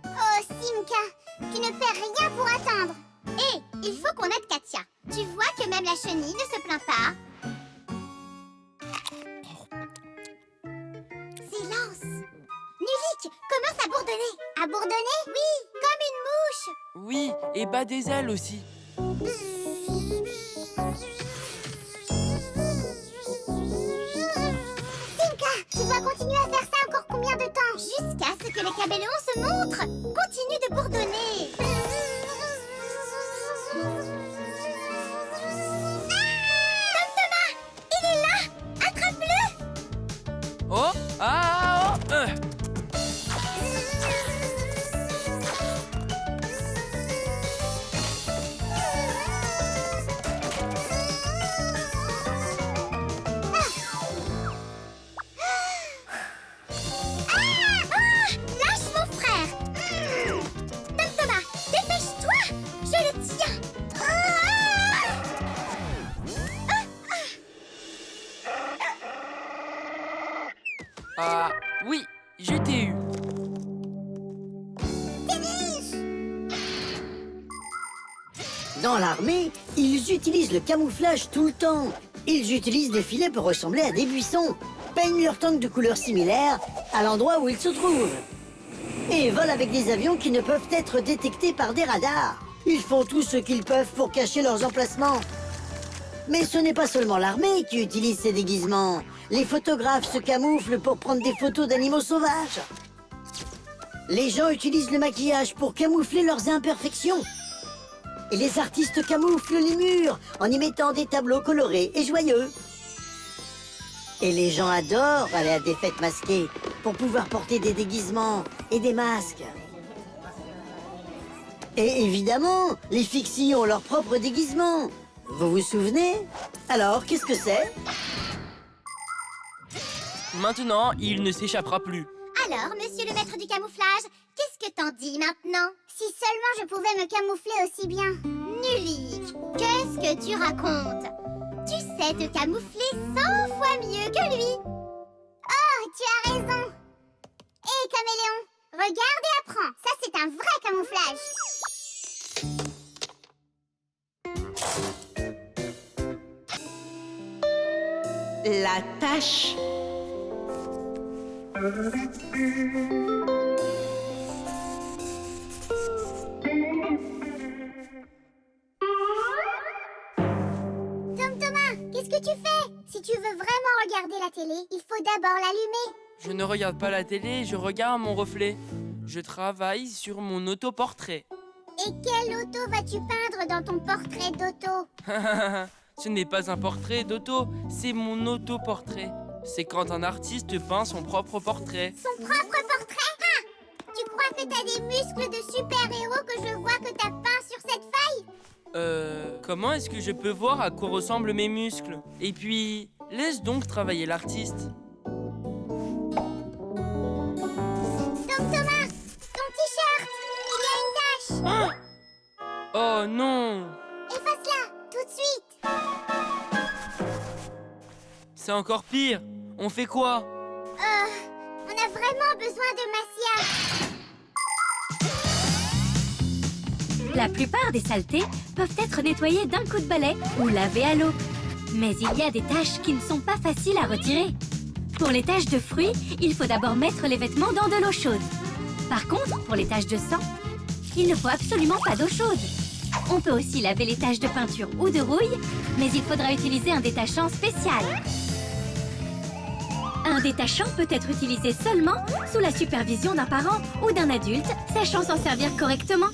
Speaker 3: Oh, Simka, tu ne fais rien pour attendre. Hé, il faut qu'on aide Katia. Tu vois que même la chenille ne se plaint pas. Silence! Nulik commence à bourdonner. À bourdonner? Oui, comme une mouche.
Speaker 2: Oui, et bat des ailes aussi.
Speaker 3: Simka, tu dois continuer à faire ça encore combien de temps? Jusqu'à ce que les caméléons se montrent. Continue de bourdonner. Tom-Thomas, il est là. Attrape-le.
Speaker 2: Oh! Ah! Oh,
Speaker 3: Lâche mon frère. Tom-Thomas, dépêche-toi. Je le tiens.
Speaker 2: Ah, oui, je t'ai eu.
Speaker 5: Dans l'armée, ils utilisent le camouflage tout le temps. Ils utilisent des filets pour ressembler à des buissons, peignent leurs tanks de couleurs similaires à l'endroit où ils se trouvent, et volent avec des avions qui ne peuvent être détectés par des radars. Ils font tout ce qu'ils peuvent pour cacher leurs emplacements. Mais ce n'est pas seulement l'armée qui utilise ces déguisements. Les photographes se camouflent pour prendre des photos d'animaux sauvages. Les gens utilisent le maquillage pour camoufler leurs imperfections. Et les artistes camouflent les murs en y mettant des tableaux colorés et joyeux. Et les gens adorent aller à des fêtes masquées pour pouvoir porter des déguisements et des masques. Et évidemment, les fixies ont leur propre déguisement. Vous vous souvenez? Alors, qu'est-ce que c'est?
Speaker 2: Maintenant, il ne s'échappera plus.
Speaker 3: Alors, monsieur le maître du camouflage, qu'est-ce que t'en dis maintenant? Si seulement je pouvais me camoufler aussi bien. Nulik, qu'est-ce que tu racontes? Tu sais te camoufler 100 fois mieux que lui. Oh, tu as raison. Hé, caméléon, regarde et apprends. Ça, c'est un vrai camouflage.
Speaker 7: La tâche.
Speaker 3: Thomas, qu'est-ce que tu fais? Si tu veux vraiment regarder la télé, il faut d'abord l'allumer.
Speaker 2: Je ne regarde pas la télé, je regarde mon reflet. Je travaille sur mon autoportrait.
Speaker 3: Et quelle auto vas-tu peindre dans ton portrait d'auto?
Speaker 2: Ce n'est pas un portrait d'auto, c'est mon autoportrait. C'est quand un artiste peint son propre portrait.
Speaker 3: Son propre portrait? Ah! Tu crois que t'as des muscles de super-héros que je vois que t'as peint sur cette feuille?
Speaker 2: Comment est-ce que je peux voir à quoi ressemblent mes muscles? Et puis, laisse donc travailler l'artiste.
Speaker 3: Donc Thomas, ton t-shirt, il y a une tache.
Speaker 2: Oh non!
Speaker 3: Efface-la, tout de suite.
Speaker 2: C'est encore pire. On fait quoi?
Speaker 3: On a vraiment besoin de Massia.
Speaker 8: La plupart des saletés peuvent être nettoyées d'un coup de balai ou lavées à l'eau. Mais il y a des taches qui ne sont pas faciles à retirer. Pour les taches de fruits, il faut d'abord mettre les vêtements dans de l'eau chaude. Par contre, pour les taches de sang, il ne faut absolument pas d'eau chaude. On peut aussi laver les taches de peinture ou de rouille, mais il faudra utiliser un détachant spécial. Un détachant peut être utilisé seulement sous la supervision d'un parent ou d'un adulte sachant s'en servir correctement.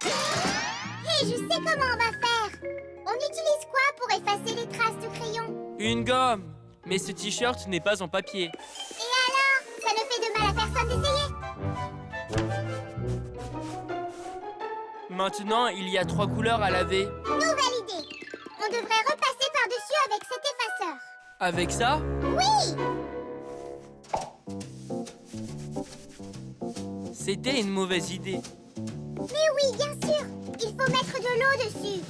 Speaker 3: Hé, je sais comment on va faire. On utilise quoi pour effacer les traces de crayon?
Speaker 2: Une gomme. Mais ce t-shirt n'est pas en papier.
Speaker 3: Et alors? Ça ne fait de mal à personne d'essayer?
Speaker 2: Maintenant, il y a 3 couleurs à laver.
Speaker 3: Nouvelle idée. On devrait repasser par-dessus avec cet effaceur.
Speaker 2: Avec ça?
Speaker 3: Oui!
Speaker 2: C'était une mauvaise idée.
Speaker 3: Mais oui, bien sûr. Il faut mettre de l'eau dessus.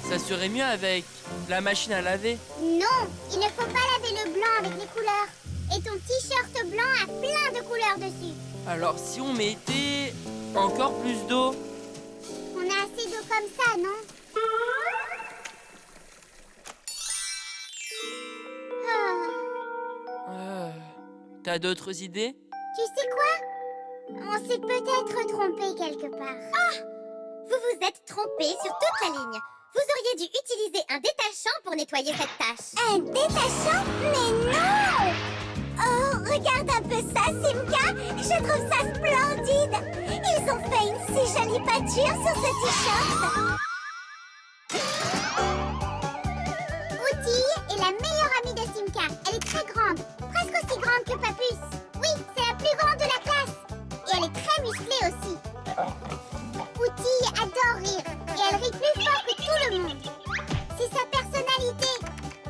Speaker 2: Ça serait mieux avec la machine à laver.
Speaker 3: Non, il ne faut pas laver le blanc avec les couleurs. Et ton t-shirt blanc a plein de couleurs dessus.
Speaker 2: Alors si on mettait encore plus d'eau?
Speaker 3: On a assez d'eau comme ça, non?
Speaker 2: T'as d'autres idées?
Speaker 3: Tu sais quoi? On s'est peut-être trompé quelque part. Ah! Vous vous êtes trompé sur toute la ligne. Vous auriez dû utiliser un détachant pour nettoyer cette tache. Un détachant? Mais non! Oh, regarde un peu ça, Simka! Je trouve ça splendide! Ils ont fait une si jolie peinture sur ce t-shirt! Outil est la meilleure amie de Simka. Elle est très grande, presque aussi grande que Papus. Oui, c'est la plus grande de la classe. Et elle est très musclée aussi. Outil adore rire et elle rit plus fort que tout le monde. C'est sa personnalité,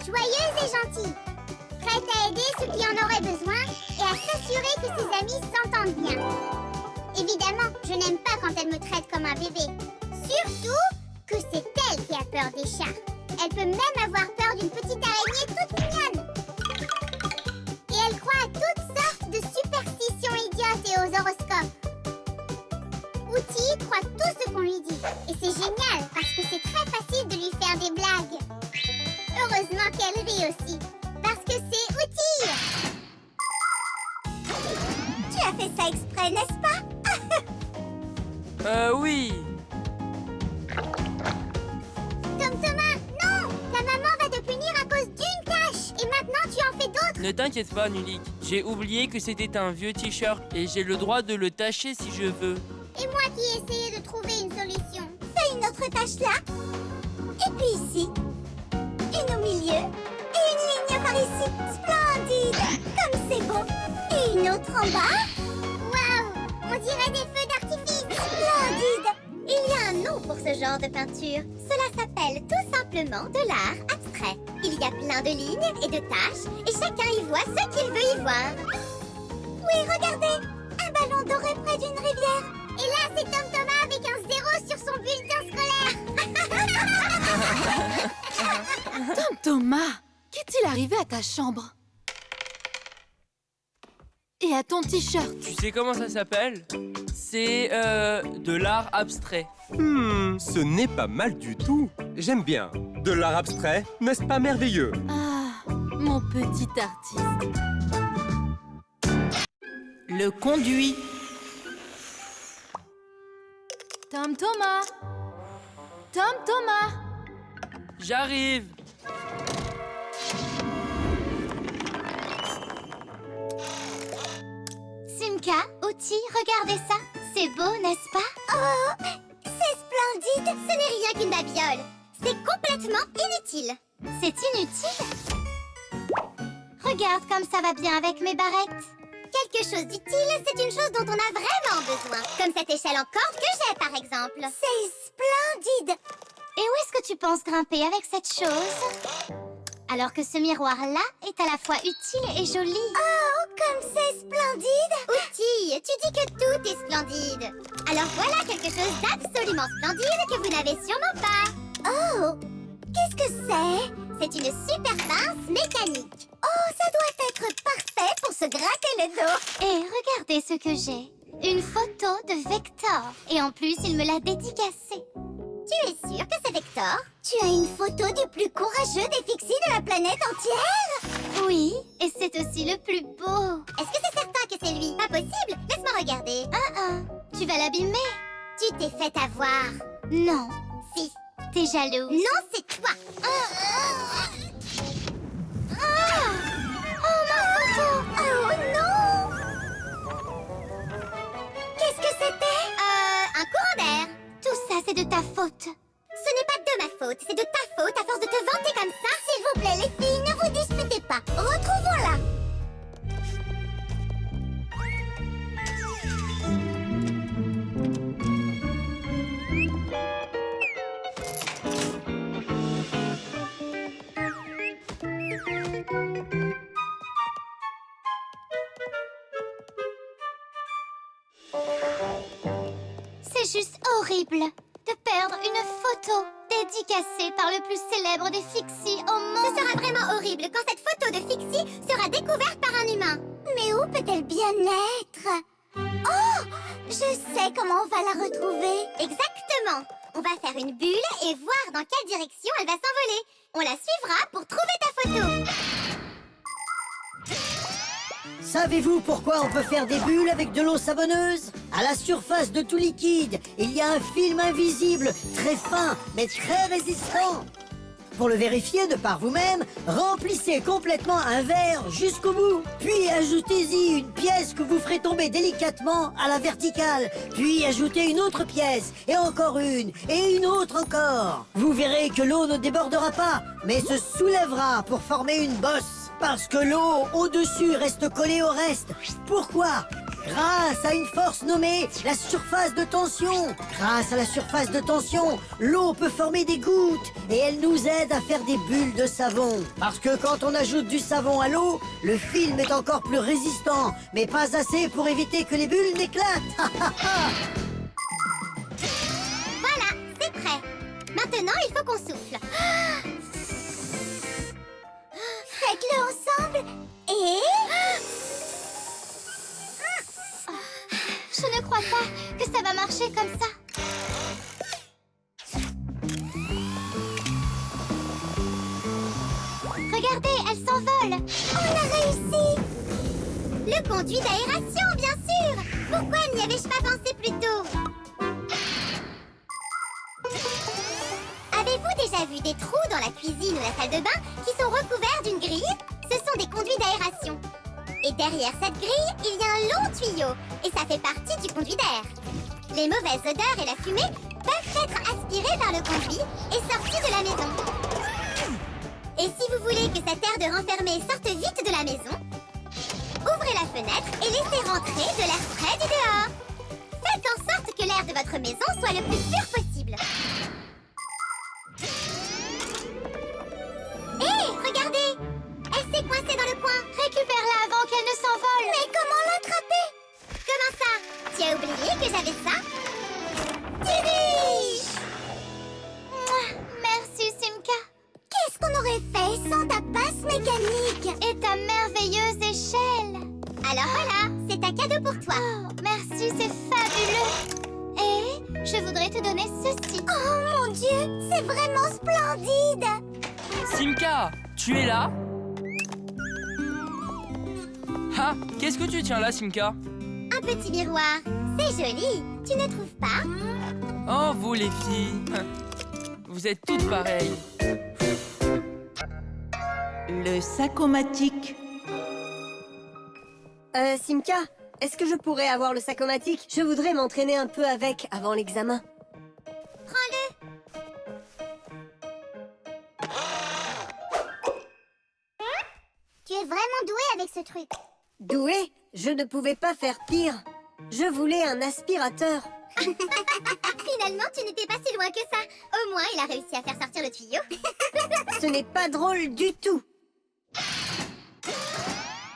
Speaker 3: joyeuse et gentille. Prête à aider ceux qui en auraient besoin et à s'assurer que ses amis s'entendent bien. Évidemment, je n'aime pas quand elle me traite comme un bébé. Surtout que c'est elle qui a peur des chats. Elle peut même avoir peur d'une petite araignée toute mignonne. Et elle croit à toutes sortes de superstitions idiotes et aux horoscopes. Outil croit tout ce qu'on lui dit. Et c'est génial parce que c'est très facile de lui faire des blagues. Heureusement qu'elle rit aussi. Parce que c'est Outil. Tu as fait ça exprès, n'est-ce pas?
Speaker 2: Oui.
Speaker 3: Thomas, non! Ta maman va te punir à cause d'une tâche. Et maintenant, tu en fais d'autres.
Speaker 2: Ne t'inquiète pas, Nulik. J'ai oublié que c'était un vieux t-shirt et j'ai le droit de le tacher si je veux.
Speaker 3: Et moi qui ai essayé de trouver une solution. Fais une autre tâche là. Et puis ici. Une au milieu. Et une ligne par ici. Splendide! Splendide! Comme c'est beau! Et une autre en bas? Waouh! On dirait des feux d'artifice! Splendide! Il y a un nom pour ce genre de peinture. Cela s'appelle tout simplement de l'art abstrait. Il y a plein de lignes et de taches, et chacun y voit ce qu'il veut y voir. Oui, regardez! Un ballon doré près d'une rivière. Et là, c'est Tom Thomas avec un 0 sur son bulletin scolaire.
Speaker 6: Tom Thomas, qu'est-il arrivé à ta chambre? Et à ton t-shirt?
Speaker 2: Tu sais comment ça s'appelle? C'est de l'art abstrait.
Speaker 10: Ce n'est pas mal du tout. J'aime bien. De l'art abstrait, n'est-ce pas merveilleux?
Speaker 6: Ah, mon petit artiste.
Speaker 2: Le conduit.
Speaker 6: Tom Thomas! Tom Thomas!
Speaker 2: J'arrive.
Speaker 3: Simka, Oti, regardez ça. C'est beau, n'est-ce pas? Oh, c'est splendide. Ce n'est rien qu'une babiole. C'est complètement inutile. C'est inutile? Regarde comme ça va bien avec mes barrettes. Quelque chose d'utile, c'est une chose dont on a vraiment besoin. Comme cette échelle en corde que j'ai, par exemple. C'est splendide. Et où est-ce que tu penses grimper avec cette chose? Alors que ce miroir-là est à la fois utile et joli. Oh, comme c'est splendide! Outil, tu dis que tout est splendide. Alors voilà quelque chose d'absolument splendide que vous n'avez sûrement pas. Oh, qu'est-ce que c'est? C'est une super pince mécanique. Oh, ça doit être parfait pour se gratter le dos. Et regardez ce que j'ai. Une photo de Vector. Et en plus, il me l'a dédicacée. Tu es sûr que c'est Vector? Tu as une photo du plus courageux des fixies de la planète entière? Oui, et c'est aussi le plus beau. Est-ce que c'est certain que c'est lui? Pas possible, laisse-moi regarder. Tu vas l'abîmer. Tu t'es fait avoir. Non. Si. T'es jaloux. Non, c'est toi. Oh, ma photo. Oh non. Qu'est-ce que c'était? Un courant d'air. Tout ça, c'est de ta faute. Ce n'est pas de ma faute, c'est de ta faute à force de te vanter comme ça. S'il vous plaît, les filles, ne vous disputez pas. Retrouvons-la. C'est juste horrible de perdre une photo dédicacée par le plus célèbre des fixies au monde. Ce sera vraiment horrible quand cette photo de fixie sera découverte par un humain. Mais où peut-elle bien être? Oh, je sais comment on va la retrouver. Exactement. On va faire une bulle et voir dans quelle direction elle va s'envoler. On la suivra pour trouver ta photo.
Speaker 5: Savez-vous pourquoi on peut faire des bulles avec de l'eau savonneuse? À la surface de tout liquide, il y a un film invisible, très fin, mais très résistant. Pour le vérifier de par vous-même, remplissez complètement un verre jusqu'au bout. Puis ajoutez-y une pièce que vous ferez tomber délicatement à la verticale. Puis ajoutez une autre pièce, et encore une, et une autre encore. Vous verrez que l'eau ne débordera pas, mais se soulèvera pour former une bosse. Parce que l'eau au-dessus reste collée au reste. Pourquoi? Grâce à une force nommée la surface de tension. Grâce à la surface de tension, l'eau peut former des gouttes et elle nous aide à faire des bulles de savon. Parce que quand on ajoute du savon à l'eau, le film est encore plus résistant, mais pas assez pour éviter que les bulles n'éclatent.
Speaker 3: Voilà, c'est prêt. Maintenant, il faut qu'on souffle. Faites-le ensemble et... Je ne crois pas que ça va marcher comme ça. Regardez, elle s'envole. On a réussi. Le conduit d'aération, bien sûr. Pourquoi n'y avais-je pas pensé plus tôt? Avez-vous déjà vu des trous dans la cuisine ou la salle de bain qui sont recouverts d'une grille? Ce sont des conduits d'aération. Et derrière cette grille, il y a un long tuyau. Et ça fait partie du conduit d'air. Les mauvaises odeurs et la fumée peuvent être aspirées par le conduit et sorties de la maison. Et si vous voulez que cette aire de renfermé sorte vite de la maison, ouvrez la fenêtre et laissez rentrer de l'air frais du dehors. Faites en sorte que l'air de votre maison soit le plus pur possible. Hé, regardez! Elle s'est coincée dans le coin. Récupère-la avant qu'elle ne s'envole. Mais comment l'attraper? Comment ça? Tu as oublié que j'avais ça? Tibi! Merci, Simka. Qu'est-ce qu'on aurait fait sans ta passe mécanique? Et ta merveilleuse échelle? Alors voilà, c'est un cadeau pour toi. Oh, merci, c'est fabuleux. Et je voudrais te donner ceci. Oh mon Dieu, c'est vraiment splendide.
Speaker 2: Simka, tu es là? Ah, qu'est-ce que tu tiens là, Simka?
Speaker 3: Un petit miroir. C'est joli, tu ne trouves pas?
Speaker 2: Oh, vous les filles, vous êtes toutes pareilles.
Speaker 7: Le sacomatique.
Speaker 9: Simka, est-ce que je pourrais avoir le sacomatique? Je voudrais m'entraîner un peu avec avant l'examen.
Speaker 3: Prends-le. Tu es vraiment doué avec ce truc.
Speaker 9: Doué? Je ne pouvais pas faire pire. Je voulais un aspirateur.
Speaker 3: Finalement, tu n'étais pas si loin que ça. Au moins, il a réussi à faire sortir le tuyau.
Speaker 9: Ce n'est pas drôle du tout.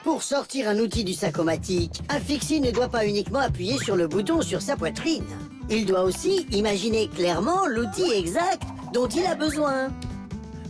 Speaker 5: Pour sortir un outil du sacomatique, un fixie ne doit pas uniquement appuyer sur le bouton sur sa poitrine. Il doit aussi imaginer clairement l'outil exact dont il a besoin.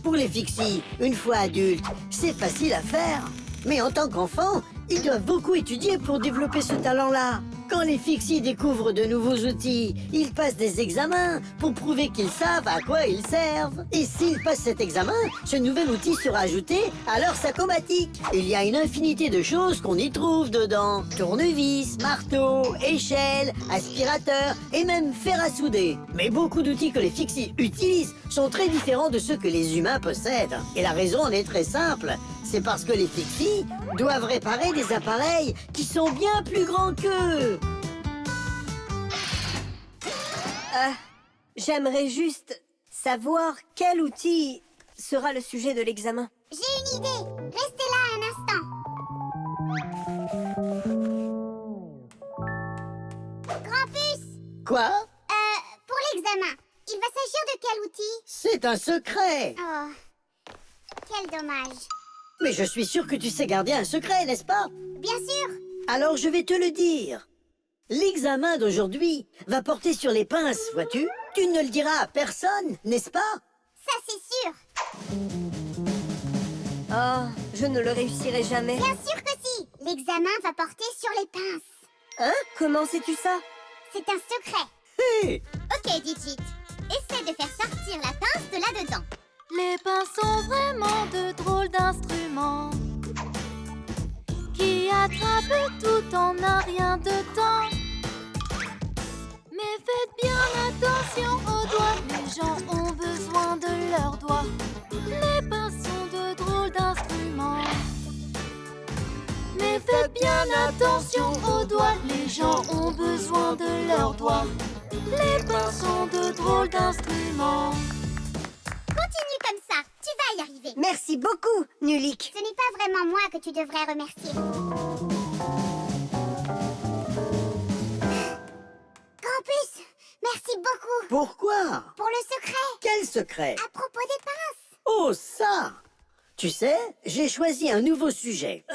Speaker 5: Pour les fixies, une fois adultes, c'est facile à faire. Mais en tant qu'enfant, ils doivent beaucoup étudier pour développer ce talent-là. Quand les fixies découvrent de nouveaux outils, ils passent des examens pour prouver qu'ils savent à quoi ils servent. Et s'ils passent cet examen, ce nouvel outil sera ajouté à leur sacomatique. Il y a une infinité de choses qu'on y trouve dedans. Tournevis, marteau, échelle, aspirateur et même fer à souder. Mais beaucoup d'outils que les fixies utilisent sont très différents de ceux que les humains possèdent. Et la raison en est très simple. C'est parce que les fixies doivent réparer des appareils qui sont bien plus grands qu'eux.
Speaker 9: J'aimerais juste savoir quel outil sera le sujet de l'examen.
Speaker 3: J'ai une idée. Restez là un instant. Grampus,
Speaker 5: Quoi?
Speaker 3: pour l'examen, il va s'agir de quel outil?
Speaker 5: C'est un secret.
Speaker 3: Oh, quel dommage.
Speaker 5: Mais je suis sûr que tu sais garder un secret, n'est-ce pas?
Speaker 3: Bien sûr.
Speaker 5: Alors je vais te le dire. L'examen d'aujourd'hui va porter sur les pinces, vois-tu? Tu ne le diras à personne, n'est-ce pas?
Speaker 3: Ça, c'est sûr.
Speaker 9: Oh, je ne le réussirai jamais.
Speaker 3: Bien sûr que si. L'examen va porter sur les pinces.
Speaker 9: Hein? Comment sais-tu ça?
Speaker 3: C'est un secret.
Speaker 5: Hé!
Speaker 3: Ok, Digit. Essaie de faire sortir la pince de là-dedans.
Speaker 6: Les pinces sont vraiment de drôles d'instruments qui attrapent tout en un rien de temps. Mais faites bien attention aux doigts, les gens ont besoin de leurs doigts. Les pinces sont de drôles d'instruments. Mais faites bien attention aux doigts, les gens ont besoin de leurs doigts. Les pinces sont de drôles d'instruments.
Speaker 3: Continue comme ça, tu vas y arriver.
Speaker 9: Merci beaucoup, Nulik.
Speaker 3: Ce n'est pas vraiment moi que tu devrais remercier. Grampus, merci beaucoup.
Speaker 5: Pourquoi?
Speaker 3: Pour le secret.
Speaker 5: Quel secret?
Speaker 3: À propos des pinces.
Speaker 5: Oh, ça! Tu sais, j'ai choisi un nouveau sujet.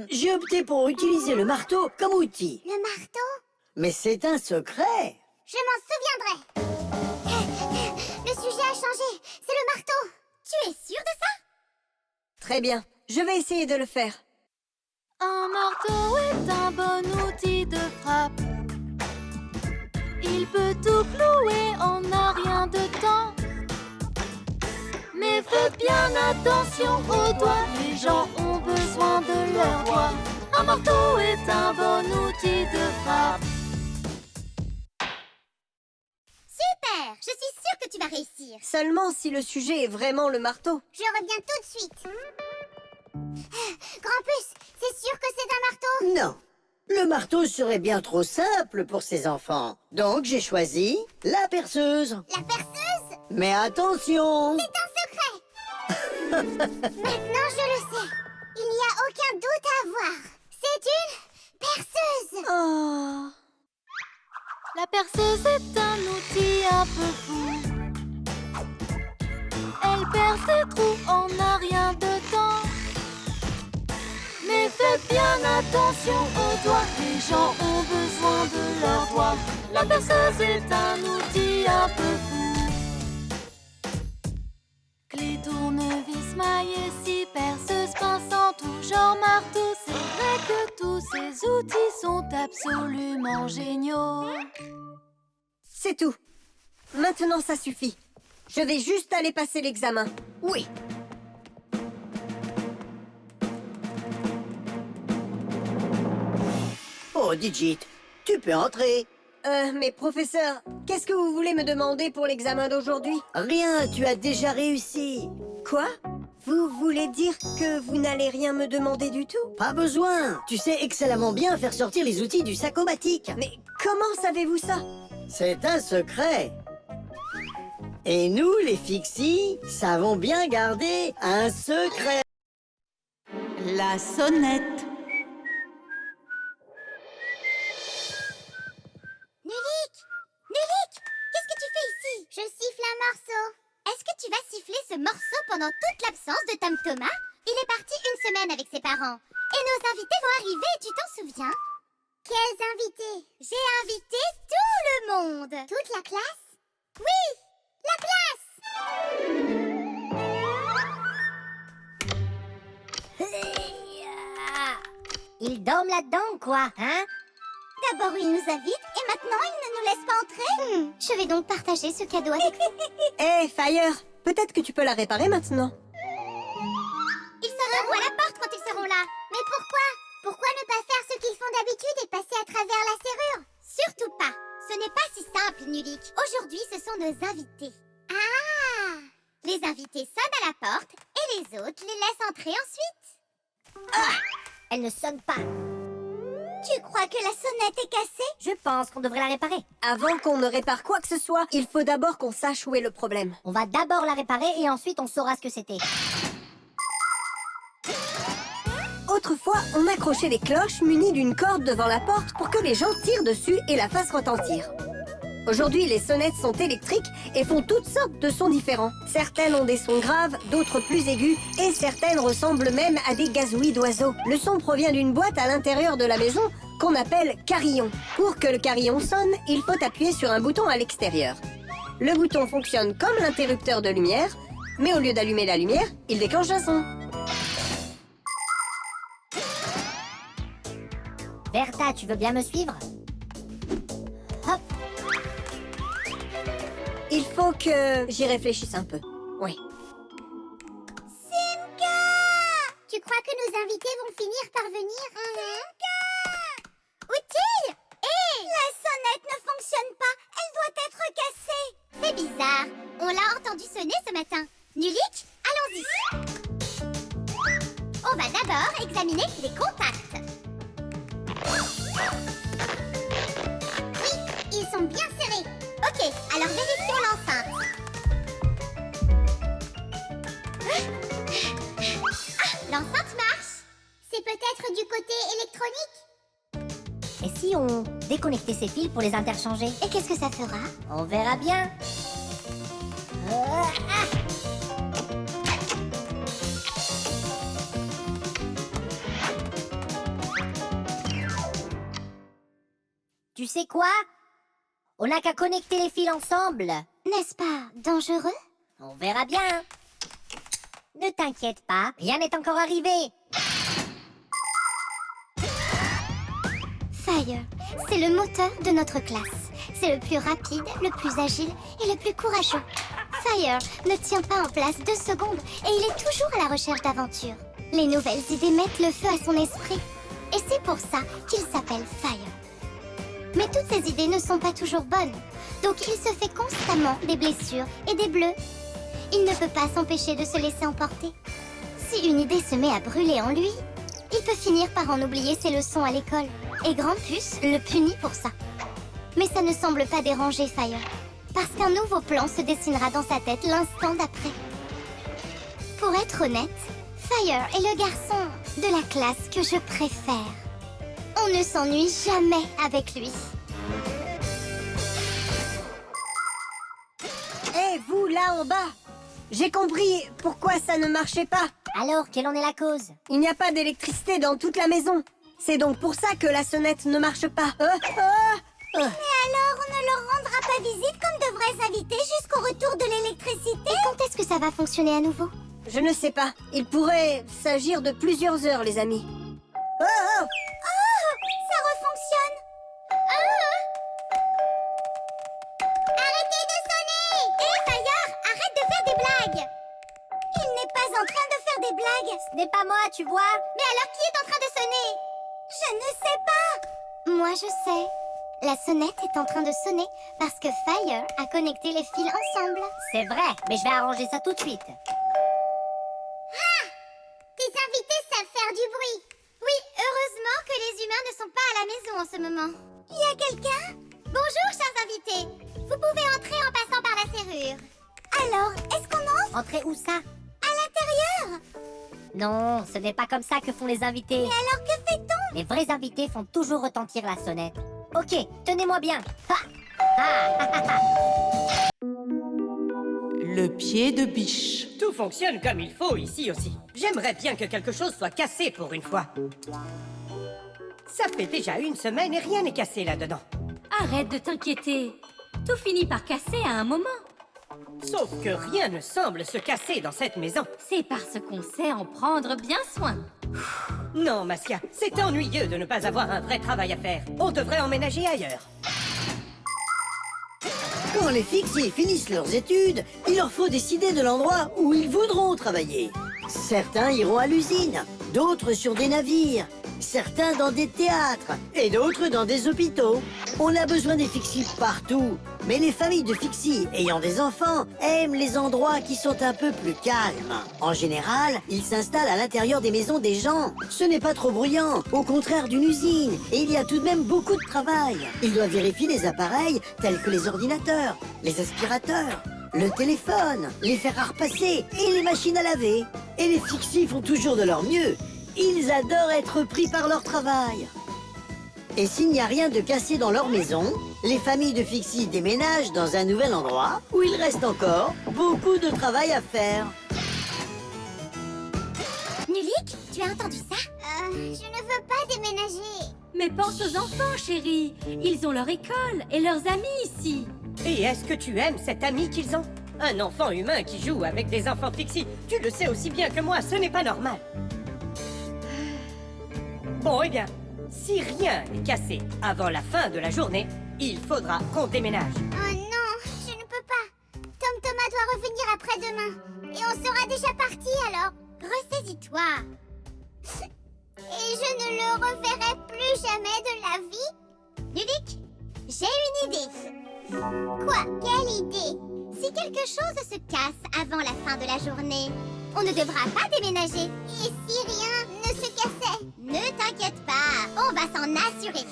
Speaker 5: J'ai opté pour utiliser le marteau comme outil.
Speaker 3: Le marteau?
Speaker 5: Mais c'est un secret.
Speaker 3: Je m'en souviendrai. Le sujet a changé. C'est le marteau. Tu es sûr de ça?
Speaker 9: Très bien, je vais essayer de le faire.
Speaker 6: Un marteau est un bon outil de frappe. Il peut tout clouer en un rien de temps. Mais faites bien attention aux doigts, les gens ont besoin de leurs doigts. Un marteau est un bon outil de frappe.
Speaker 3: Super. Je suis sûre que tu vas réussir.
Speaker 9: Seulement si le sujet est vraiment le marteau.
Speaker 3: Je reviens tout de suite. Grampus, c'est sûr que c'est un marteau?
Speaker 5: Non. Le marteau serait bien trop simple pour ces enfants. Donc j'ai choisi la perceuse.
Speaker 3: La perceuse?
Speaker 5: Mais attention!
Speaker 3: C'est un secret. Maintenant, je le sais. Il n'y a aucun doute à avoir. C'est une perceuse.
Speaker 6: Oh. La perceuse est un outil un peu fou. Elle perce des trous en un rien de temps. Mais faites bien attention aux doigts, les gens ont besoin de leur voix. La perceuse est un outil un peu fou. Clé, tournevis, maille, scie, perceuse, pince en tout genre, marteau. C'est vrai que tous ces outils sont absolument géniaux.
Speaker 9: C'est tout. Maintenant, ça suffit. Je vais juste aller passer l'examen. Oui.
Speaker 5: Oh, Digit, tu peux entrer.
Speaker 9: Mais professeur, qu'est-ce que vous voulez me demander pour l'examen d'aujourd'hui?
Speaker 5: Rien, tu as déjà réussi.
Speaker 9: Quoi? Vous voulez dire que vous n'allez rien me demander du tout?
Speaker 5: Pas besoin. Tu sais excellemment bien faire sortir les outils du sac-o-matic.
Speaker 9: Mais comment savez-vous ça?
Speaker 5: C'est un secret. Et nous, les Fixies, savons bien garder un secret.
Speaker 7: La sonnette.
Speaker 3: Nulik, qu'est-ce que tu fais ici? Je siffle un morceau. Est-ce que tu vas siffler ce morceau pendant toute l'absence de Tom Thomas? Il est parti une semaine avec ses parents. Et nos invités vont arriver, tu t'en souviens? Quels invités? J'ai invité tout le monde. Toute la classe? Oui, la classe.
Speaker 4: Ils dorment là-dedans, quoi, hein?
Speaker 3: D'abord, ils nous invitent et maintenant, ils ne nous laissent pas entrer. Je vais donc partager ce cadeau avec vous.
Speaker 9: Hé, Fire, peut-être que tu peux la réparer maintenant.
Speaker 3: Ils sonneront à la porte quand ils seront là. Mais pourquoi? Pourquoi ne pas faire ce qu'ils font d'habitude et passer à travers la serrure? Surtout pas. Ce n'est pas si simple, Nulik. Aujourd'hui, ce sont nos invités. Ah! Les invités sonnent à la porte et les autres les laissent entrer ensuite.
Speaker 4: Ah! Elle ne sonne pas.
Speaker 3: Tu crois que la sonnette est cassée?
Speaker 4: Je pense qu'on devrait la réparer.
Speaker 9: Avant qu'on ne répare quoi que ce soit, il faut d'abord qu'on sache où est le problème.
Speaker 4: On va d'abord la réparer et ensuite on saura ce que c'était.
Speaker 9: Autrefois, on accrochait des cloches munies d'une corde devant la porte pour que les gens tirent dessus et la fassent retentir. Aujourd'hui, les sonnettes sont électriques et font toutes sortes de sons différents. Certaines ont des sons graves, d'autres plus aigus, et certaines ressemblent même à des gazouillis d'oiseaux. Le son provient d'une boîte à l'intérieur de la maison qu'on appelle carillon. Pour que le carillon sonne, il faut appuyer sur un bouton à l'extérieur. Le bouton fonctionne comme l'interrupteur de lumière, mais au lieu d'allumer la lumière, il déclenche un son.
Speaker 4: Bertha, tu veux bien me suivre? Hop.
Speaker 9: Il faut que j'y réfléchisse un peu. Oui.
Speaker 3: Simka! Tu crois que nos invités vont finir par venir? Simka! Outil! Hé! La sonnette ne fonctionne pas. Elle doit être cassée. C'est bizarre. On l'a entendu sonner ce matin. Nulik, allons-y. On va d'abord examiner les contacts. Oui, ils sont bien serrés. Ok, alors vérifions l'enceinte. Ah, l'enceinte marche. C'est peut-être du côté électronique.
Speaker 4: Et si on déconnectait ces fils pour les interchanger?
Speaker 3: Et qu'est-ce que ça fera?
Speaker 4: On verra bien. Tu sais quoi? On n'a qu'à connecter les fils ensemble.
Speaker 3: N'est-ce pas dangereux?
Speaker 4: On verra bien. Ne t'inquiète pas, rien n'est encore arrivé.
Speaker 3: Fire, c'est le moteur de notre classe. C'est le plus rapide, le plus agile et le plus courageux. Fire ne tient pas en place 2 secondes et il est toujours à la recherche d'aventures. Les nouvelles idées mettent le feu à son esprit. Et c'est pour ça qu'il s'appelle Fire. Mais toutes ces idées ne sont pas toujours bonnes. Donc il se fait constamment des blessures et des bleus. Il ne peut pas s'empêcher de se laisser emporter. Si une idée se met à brûler en lui, il peut finir par en oublier ses leçons à l'école. Et Grande Puce le punit pour ça. Mais ça ne semble pas déranger Fire. Parce qu'un nouveau plan se dessinera dans sa tête l'instant d'après. Pour être honnête, Fire est le garçon de la classe que je préfère. On ne s'ennuie jamais avec lui.
Speaker 5: Hé, vous, là en bas! J'ai compris pourquoi ça ne marchait pas.
Speaker 4: Alors, quelle en est la cause?
Speaker 5: Il n'y a pas d'électricité dans toute la maison. C'est donc pour ça que la sonnette ne marche pas.
Speaker 3: Mais alors, on ne leur rendra pas visite comme de vrais invités jusqu'au retour de l'électricité? Et quand est-ce que ça va fonctionner à nouveau?
Speaker 5: Je ne sais pas. Il pourrait s'agir de plusieurs heures, les amis. Oh!
Speaker 3: Ça refonctionne! Arrêtez de sonner! Hé, Fire, arrête de faire des blagues! Il n'est pas en train de faire des blagues!
Speaker 4: Ce n'est pas moi, tu vois?
Speaker 3: Mais alors qui est en train de sonner? Je ne sais pas! Moi, je sais. La sonnette est en train de sonner parce que Fire a connecté les fils ensemble.
Speaker 4: C'est vrai, mais je vais arranger ça tout de suite.
Speaker 3: Tes invités savent faire du bruit. Oui, heureusement que les humains ne sont pas à la maison en ce moment. Il y a quelqu'un? Bonjour, chers invités. Vous pouvez entrer en passant par la serrure. Alors, est-ce qu'on entre?
Speaker 4: Entrez où ça?
Speaker 3: À l'intérieur?
Speaker 4: Non, ce n'est pas comme ça que font les invités.
Speaker 3: Et alors, que fait-on?
Speaker 4: Les vrais invités font toujours retentir la sonnette. Ok, tenez-moi bien. Ha!
Speaker 7: Le pied de biche.
Speaker 9: Tout fonctionne comme il faut ici aussi. J'aimerais bien que quelque chose soit cassé pour une fois. Ça fait déjà une semaine et rien n'est cassé là-dedans.
Speaker 8: Arrête de t'inquiéter. Tout finit par casser à un moment.
Speaker 9: Sauf que rien ne semble se casser dans cette maison.
Speaker 8: C'est parce qu'on sait en prendre bien soin.
Speaker 9: Non, Massia, c'est ennuyeux de ne pas avoir un vrai travail à faire. On devrait emménager ailleurs.
Speaker 5: Quand les Fixies finissent leurs études, il leur faut décider de l'endroit où ils voudront travailler. Certains iront à l'usine, d'autres sur des navires, certains dans des théâtres et d'autres dans des hôpitaux. On a besoin des Fixies partout, mais les familles de Fixies ayant des enfants aiment les endroits qui sont un peu plus calmes. En général, ils s'installent à l'intérieur des maisons des gens. Ce n'est pas trop bruyant, au contraire d'une usine, et il y a tout de même beaucoup de travail. Ils doivent vérifier les appareils tels que les ordinateurs, les aspirateurs, le téléphone, les fers à repasser et les machines à laver. Et les Fixies font toujours de leur mieux. Ils adorent être pris par leur travail. Et s'il n'y a rien de cassé dans leur maison, les familles de Fixies déménagent dans un nouvel endroit où il reste encore beaucoup de travail à faire.
Speaker 3: Nulik, tu as entendu ça? Je ne veux pas déménager.
Speaker 8: Mais pense aux enfants, chérie. Ils ont leur école et leurs amis ici.
Speaker 9: Et est-ce que tu aimes cet ami qu'ils ont? Un enfant humain qui joue avec des enfants Fixies, tu le sais aussi bien que moi, ce n'est pas normal. Bon, eh bien, si rien n'est cassé avant la fin de la journée, il faudra qu'on déménage.
Speaker 3: Oh non, je ne peux pas. Tom Thomas doit revenir après-demain. Et on sera déjà parti alors. Ressaisis-toi. Et je ne le reverrai plus jamais de la vie. Nulik, j'ai une idée. Quoi? Quelle idée? Si quelque chose se casse avant la fin de la journée, on ne devra pas déménager. Et si rien ne se cassait? Ne t'inquiète pas, on va s'en assurer.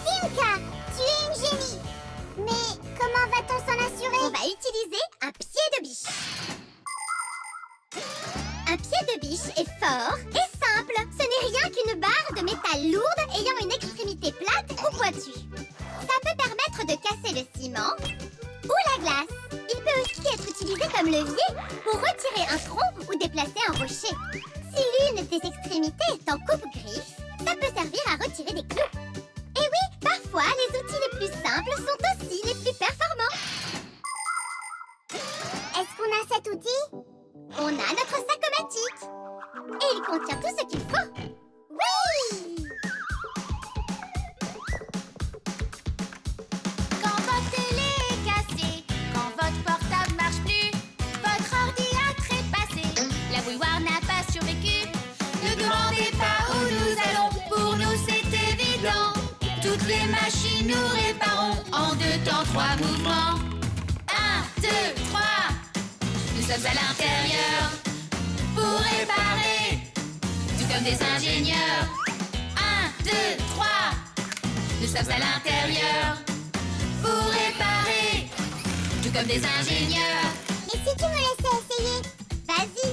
Speaker 3: Simka, tu es une génie. Mais comment va-t-on s'en assurer? On va utiliser un pied de biche. Un pied de biche est fort et simple. Ce n'est rien qu'une barre de métal lourde ayant une extrémité plate ou pointue. Ça peut permettre de casser le ciment ou la glace. Il peut aussi être utilisé comme levier pour retirer un tronc ou déplacer un rocher. Si l'une des extrémités est en coupe-griffe, ça peut servir à retirer des clous. Et oui, parfois, les outils les plus simples sont aussi les plus performants. Est-ce qu'on a cet outil? On a notre sac-o-matique. Et il contient tout ce qu'il faut. Oui!
Speaker 6: Quand votre télé est cassée, quand votre portable marche plus, votre ordi a trépassé, la bouilloire n'a pas survécu. Ne demandez pas où nous allons, pour nous c'est évident. Toutes les machines nous réparons en 2 temps 3 mouvements. 1, 2, 3. Nous sommes à l'intérieur pour réparer, tout comme des ingénieurs. 1, 2, 3. Nous sommes à l'intérieur pour réparer, tout comme des ingénieurs.
Speaker 3: Et si tu me laissais essayer? Vas-y.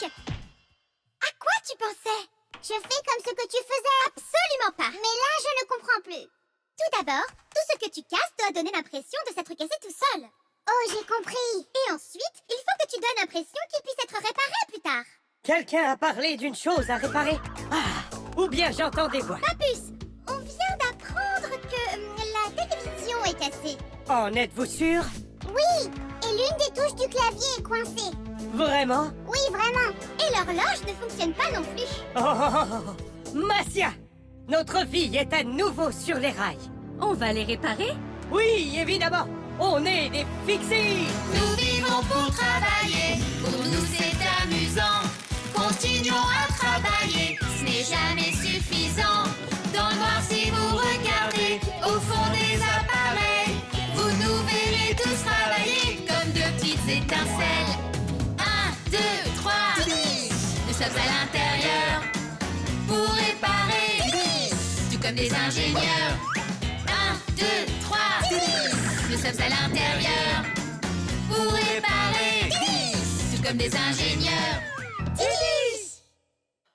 Speaker 3: Luc! À quoi tu pensais? Je fais comme ce que tu faisais. Absolument pas. Mais là, je ne comprends plus. Tout d'abord, tout ce que tu casses doit donner l'impression de s'être cassé tout seul. Oh, j'ai compris. Et ensuite, il faut que tu donnes l'impression qu'il puisse être réparé plus tard.
Speaker 9: Quelqu'un a parlé d'une chose à réparer? Ah, ou bien j'entends des voix.
Speaker 3: Papus, on vient d'apprendre que la télévision est cassée.
Speaker 9: En êtes-vous sûr?
Speaker 3: Oui, et l'une des touches du clavier est coincée.
Speaker 9: Vraiment?
Speaker 3: Oui, vraiment. Et l'horloge ne fonctionne pas non plus.
Speaker 9: Oh, oh, oh, oh. Marcia! Notre vie est à nouveau sur les rails.
Speaker 8: On va les réparer?
Speaker 9: Oui, évidemment. On est des fixies.
Speaker 6: Nous vivons pour travailler, pour nous c'est amusant. Continuons à travailler, ce n'est jamais suffisant. Dans le noir si vous regardez, au fond des appareils, vous nous verrez tous travailler comme de petites étincelles. 1, 2, 3, nous sommes à l'intérieur pour réparer, tout comme des ingénieurs. 1, 2, 3, nous sommes à l'intérieur pour réparer, tout comme des ingénieurs.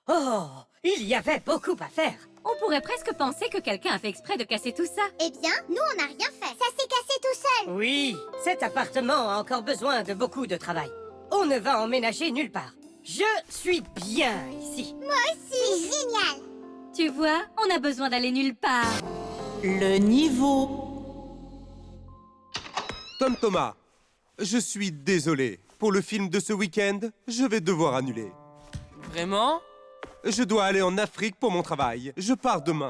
Speaker 9: Oh, il y avait beaucoup à faire.
Speaker 8: On pourrait presque penser que quelqu'un a fait exprès de casser tout ça.
Speaker 3: Eh bien, nous, on n'a rien fait. Ça s'est cassé tout seul.
Speaker 9: Oui, cet appartement a encore besoin de beaucoup de travail. On ne va emménager nulle part. Je suis bien ici.
Speaker 3: Moi aussi. C'est génial.
Speaker 8: Tu vois, on a besoin d'aller nulle part.
Speaker 7: Le niveau.
Speaker 10: Tom Thomas, je suis désolé. Pour le film de ce week-end, je vais devoir annuler.
Speaker 2: Vraiment?
Speaker 10: Je dois aller en Afrique pour mon travail. Je pars demain.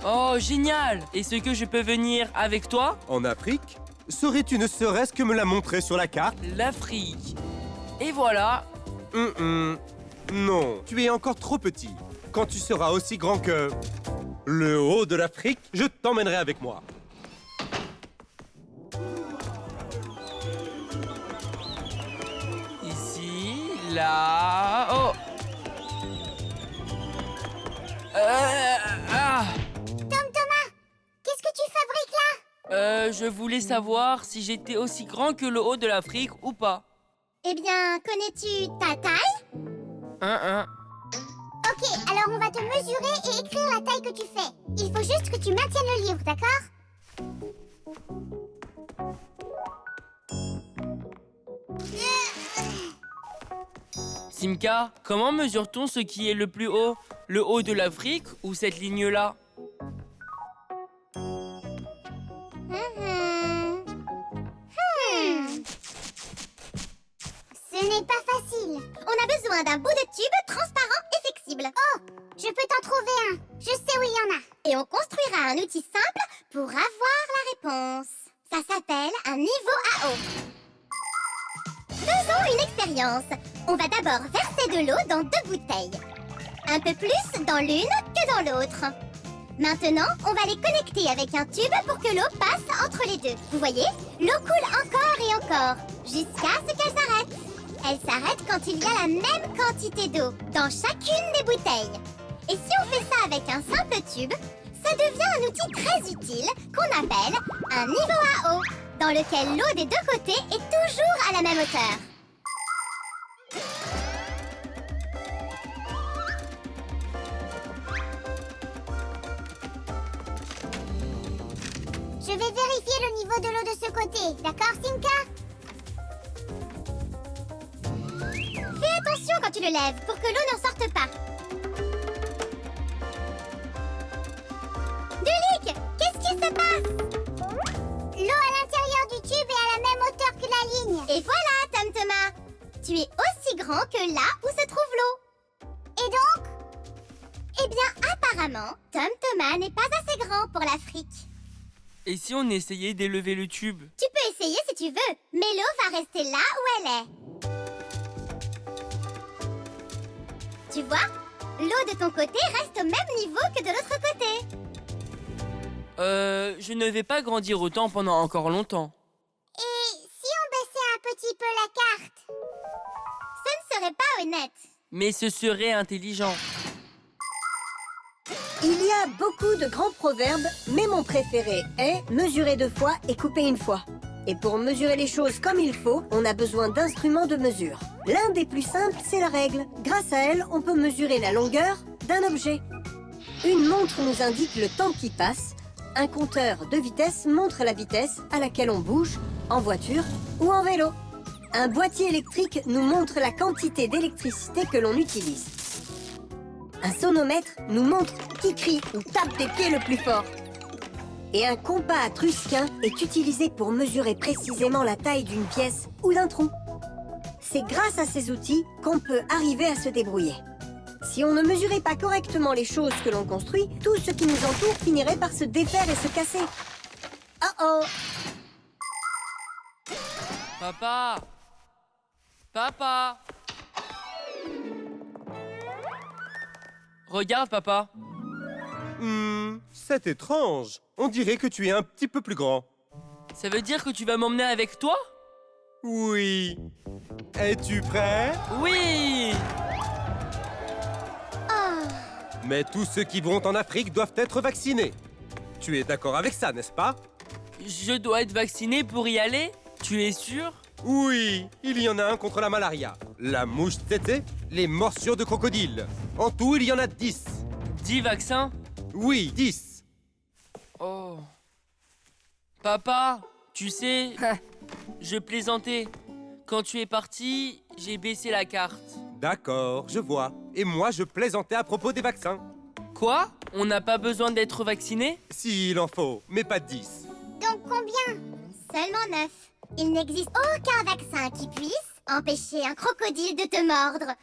Speaker 2: Oh, génial! Est-ce que je peux venir avec toi?
Speaker 10: En Afrique? Saurais-tu ne serait-ce que me la montrer sur la carte?
Speaker 2: L'Afrique. Et voilà.
Speaker 10: Non, tu es encore trop petit. Quand tu seras aussi grand que... le haut de l'Afrique, je t'emmènerai avec moi.
Speaker 2: Ici, là... Oh!
Speaker 3: Tom Thomas, qu'est-ce que tu fabriques là?
Speaker 2: Je voulais savoir si j'étais aussi grand que le haut de l'Afrique ou pas.
Speaker 3: Eh bien, connais-tu ta taille? Ok, alors on va te mesurer et écrire la taille que tu fais. Il faut juste que tu maintiennes le livre, d'accord?
Speaker 2: Simka, comment mesure-t-on ce qui est le plus haut? Le haut de l'Afrique ou cette ligne-là?
Speaker 3: Ce n'est pas facile. On a besoin d'un bout de tube transparent et flexible. Oh, je peux t'en trouver un. Je sais où il y en a. Et on construira un outil simple pour avoir la réponse. Ça s'appelle un niveau à eau. Faisons une expérience. On va d'abord verser de l'eau dans 2 bouteilles. Un peu plus dans l'une que dans l'autre. Maintenant, on va les connecter avec un tube pour que l'eau passe entre les deux. Vous voyez? L'eau coule encore et encore, jusqu'à ce qu'elle s'arrête. Elle s'arrête quand il y a la même quantité d'eau dans chacune des bouteilles. Et si on fait ça avec un simple tube, ça devient un outil très utile qu'on appelle un niveau à eau, dans lequel l'eau des 2 côtés est toujours à la même hauteur. Je vais vérifier le niveau de l'eau de ce côté, d'accord, Simka? Fais attention quand tu le lèves pour que l'eau n'en sorte pas. Dulik, qu'est-ce qui se passe? L'eau à l'intérieur du tube est à la même hauteur que la ligne. Et voilà, Tom Thomas. Tu es aussi grand que là où se trouve l'eau. Et donc? Eh bien, apparemment, Tom Thomas n'est pas assez grand pour l'Afrique.
Speaker 2: Et si on essayait d'élever le tube?
Speaker 3: Tu peux essayer si tu veux, mais l'eau va rester là où elle est. Tu vois? L'eau de ton côté reste au même niveau que de l'autre côté.
Speaker 2: Je ne vais pas grandir autant pendant encore longtemps.
Speaker 3: Et si on baissait un petit peu la carte? Ce ne serait pas honnête.
Speaker 2: Mais ce serait intelligent.
Speaker 5: Il y a beaucoup de grands proverbes, mais mon préféré est « mesurer 2 fois et couper 1 fois ». Et pour mesurer les choses comme il faut, on a besoin d'instruments de mesure. L'un des plus simples, c'est la règle. Grâce à elle, on peut mesurer la longueur d'un objet. Une montre nous indique le temps qui passe. Un compteur de vitesse montre la vitesse à laquelle on bouge, en voiture ou en vélo. Un boîtier électrique nous montre la quantité d'électricité que l'on utilise. Un sonomètre nous montre qui crie ou tape des pieds le plus fort. Et un compas étrusquin est utilisé pour mesurer précisément la taille d'une pièce ou d'un trou. C'est grâce à ces outils qu'on peut arriver à se débrouiller. Si on ne mesurait pas correctement les choses que l'on construit, tout ce qui nous entoure finirait par se défaire et se casser. Oh oh!
Speaker 2: Papa! Papa! Regarde, papa.
Speaker 10: C'est étrange. On dirait que tu es un petit peu plus grand.
Speaker 2: Ça veut dire que tu vas m'emmener avec toi?
Speaker 10: Oui. Es-tu prêt?
Speaker 2: Oui!
Speaker 10: Mais tous ceux qui vont en Afrique doivent être vaccinés. Tu es d'accord avec ça, n'est-ce pas?
Speaker 2: Je dois être vacciné pour y aller? Tu es sûr?
Speaker 10: Oui, il y en a un contre la malaria, la mouche tsetse, les morsures de crocodile. En tout, il y en a 10.
Speaker 2: 10 vaccins?
Speaker 10: Oui, 10.
Speaker 2: Oh. Papa, tu sais, je plaisantais. Quand tu es parti, j'ai baissé la carte.
Speaker 10: D'accord, je vois. Et moi, je plaisantais à propos des vaccins.
Speaker 2: Quoi? On n'a pas besoin d'être vacciné?
Speaker 10: S'il en faut, mais pas 10.
Speaker 3: Donc combien? Seulement 9. Il n'existe aucun vaccin qui puisse empêcher un crocodile de te mordre.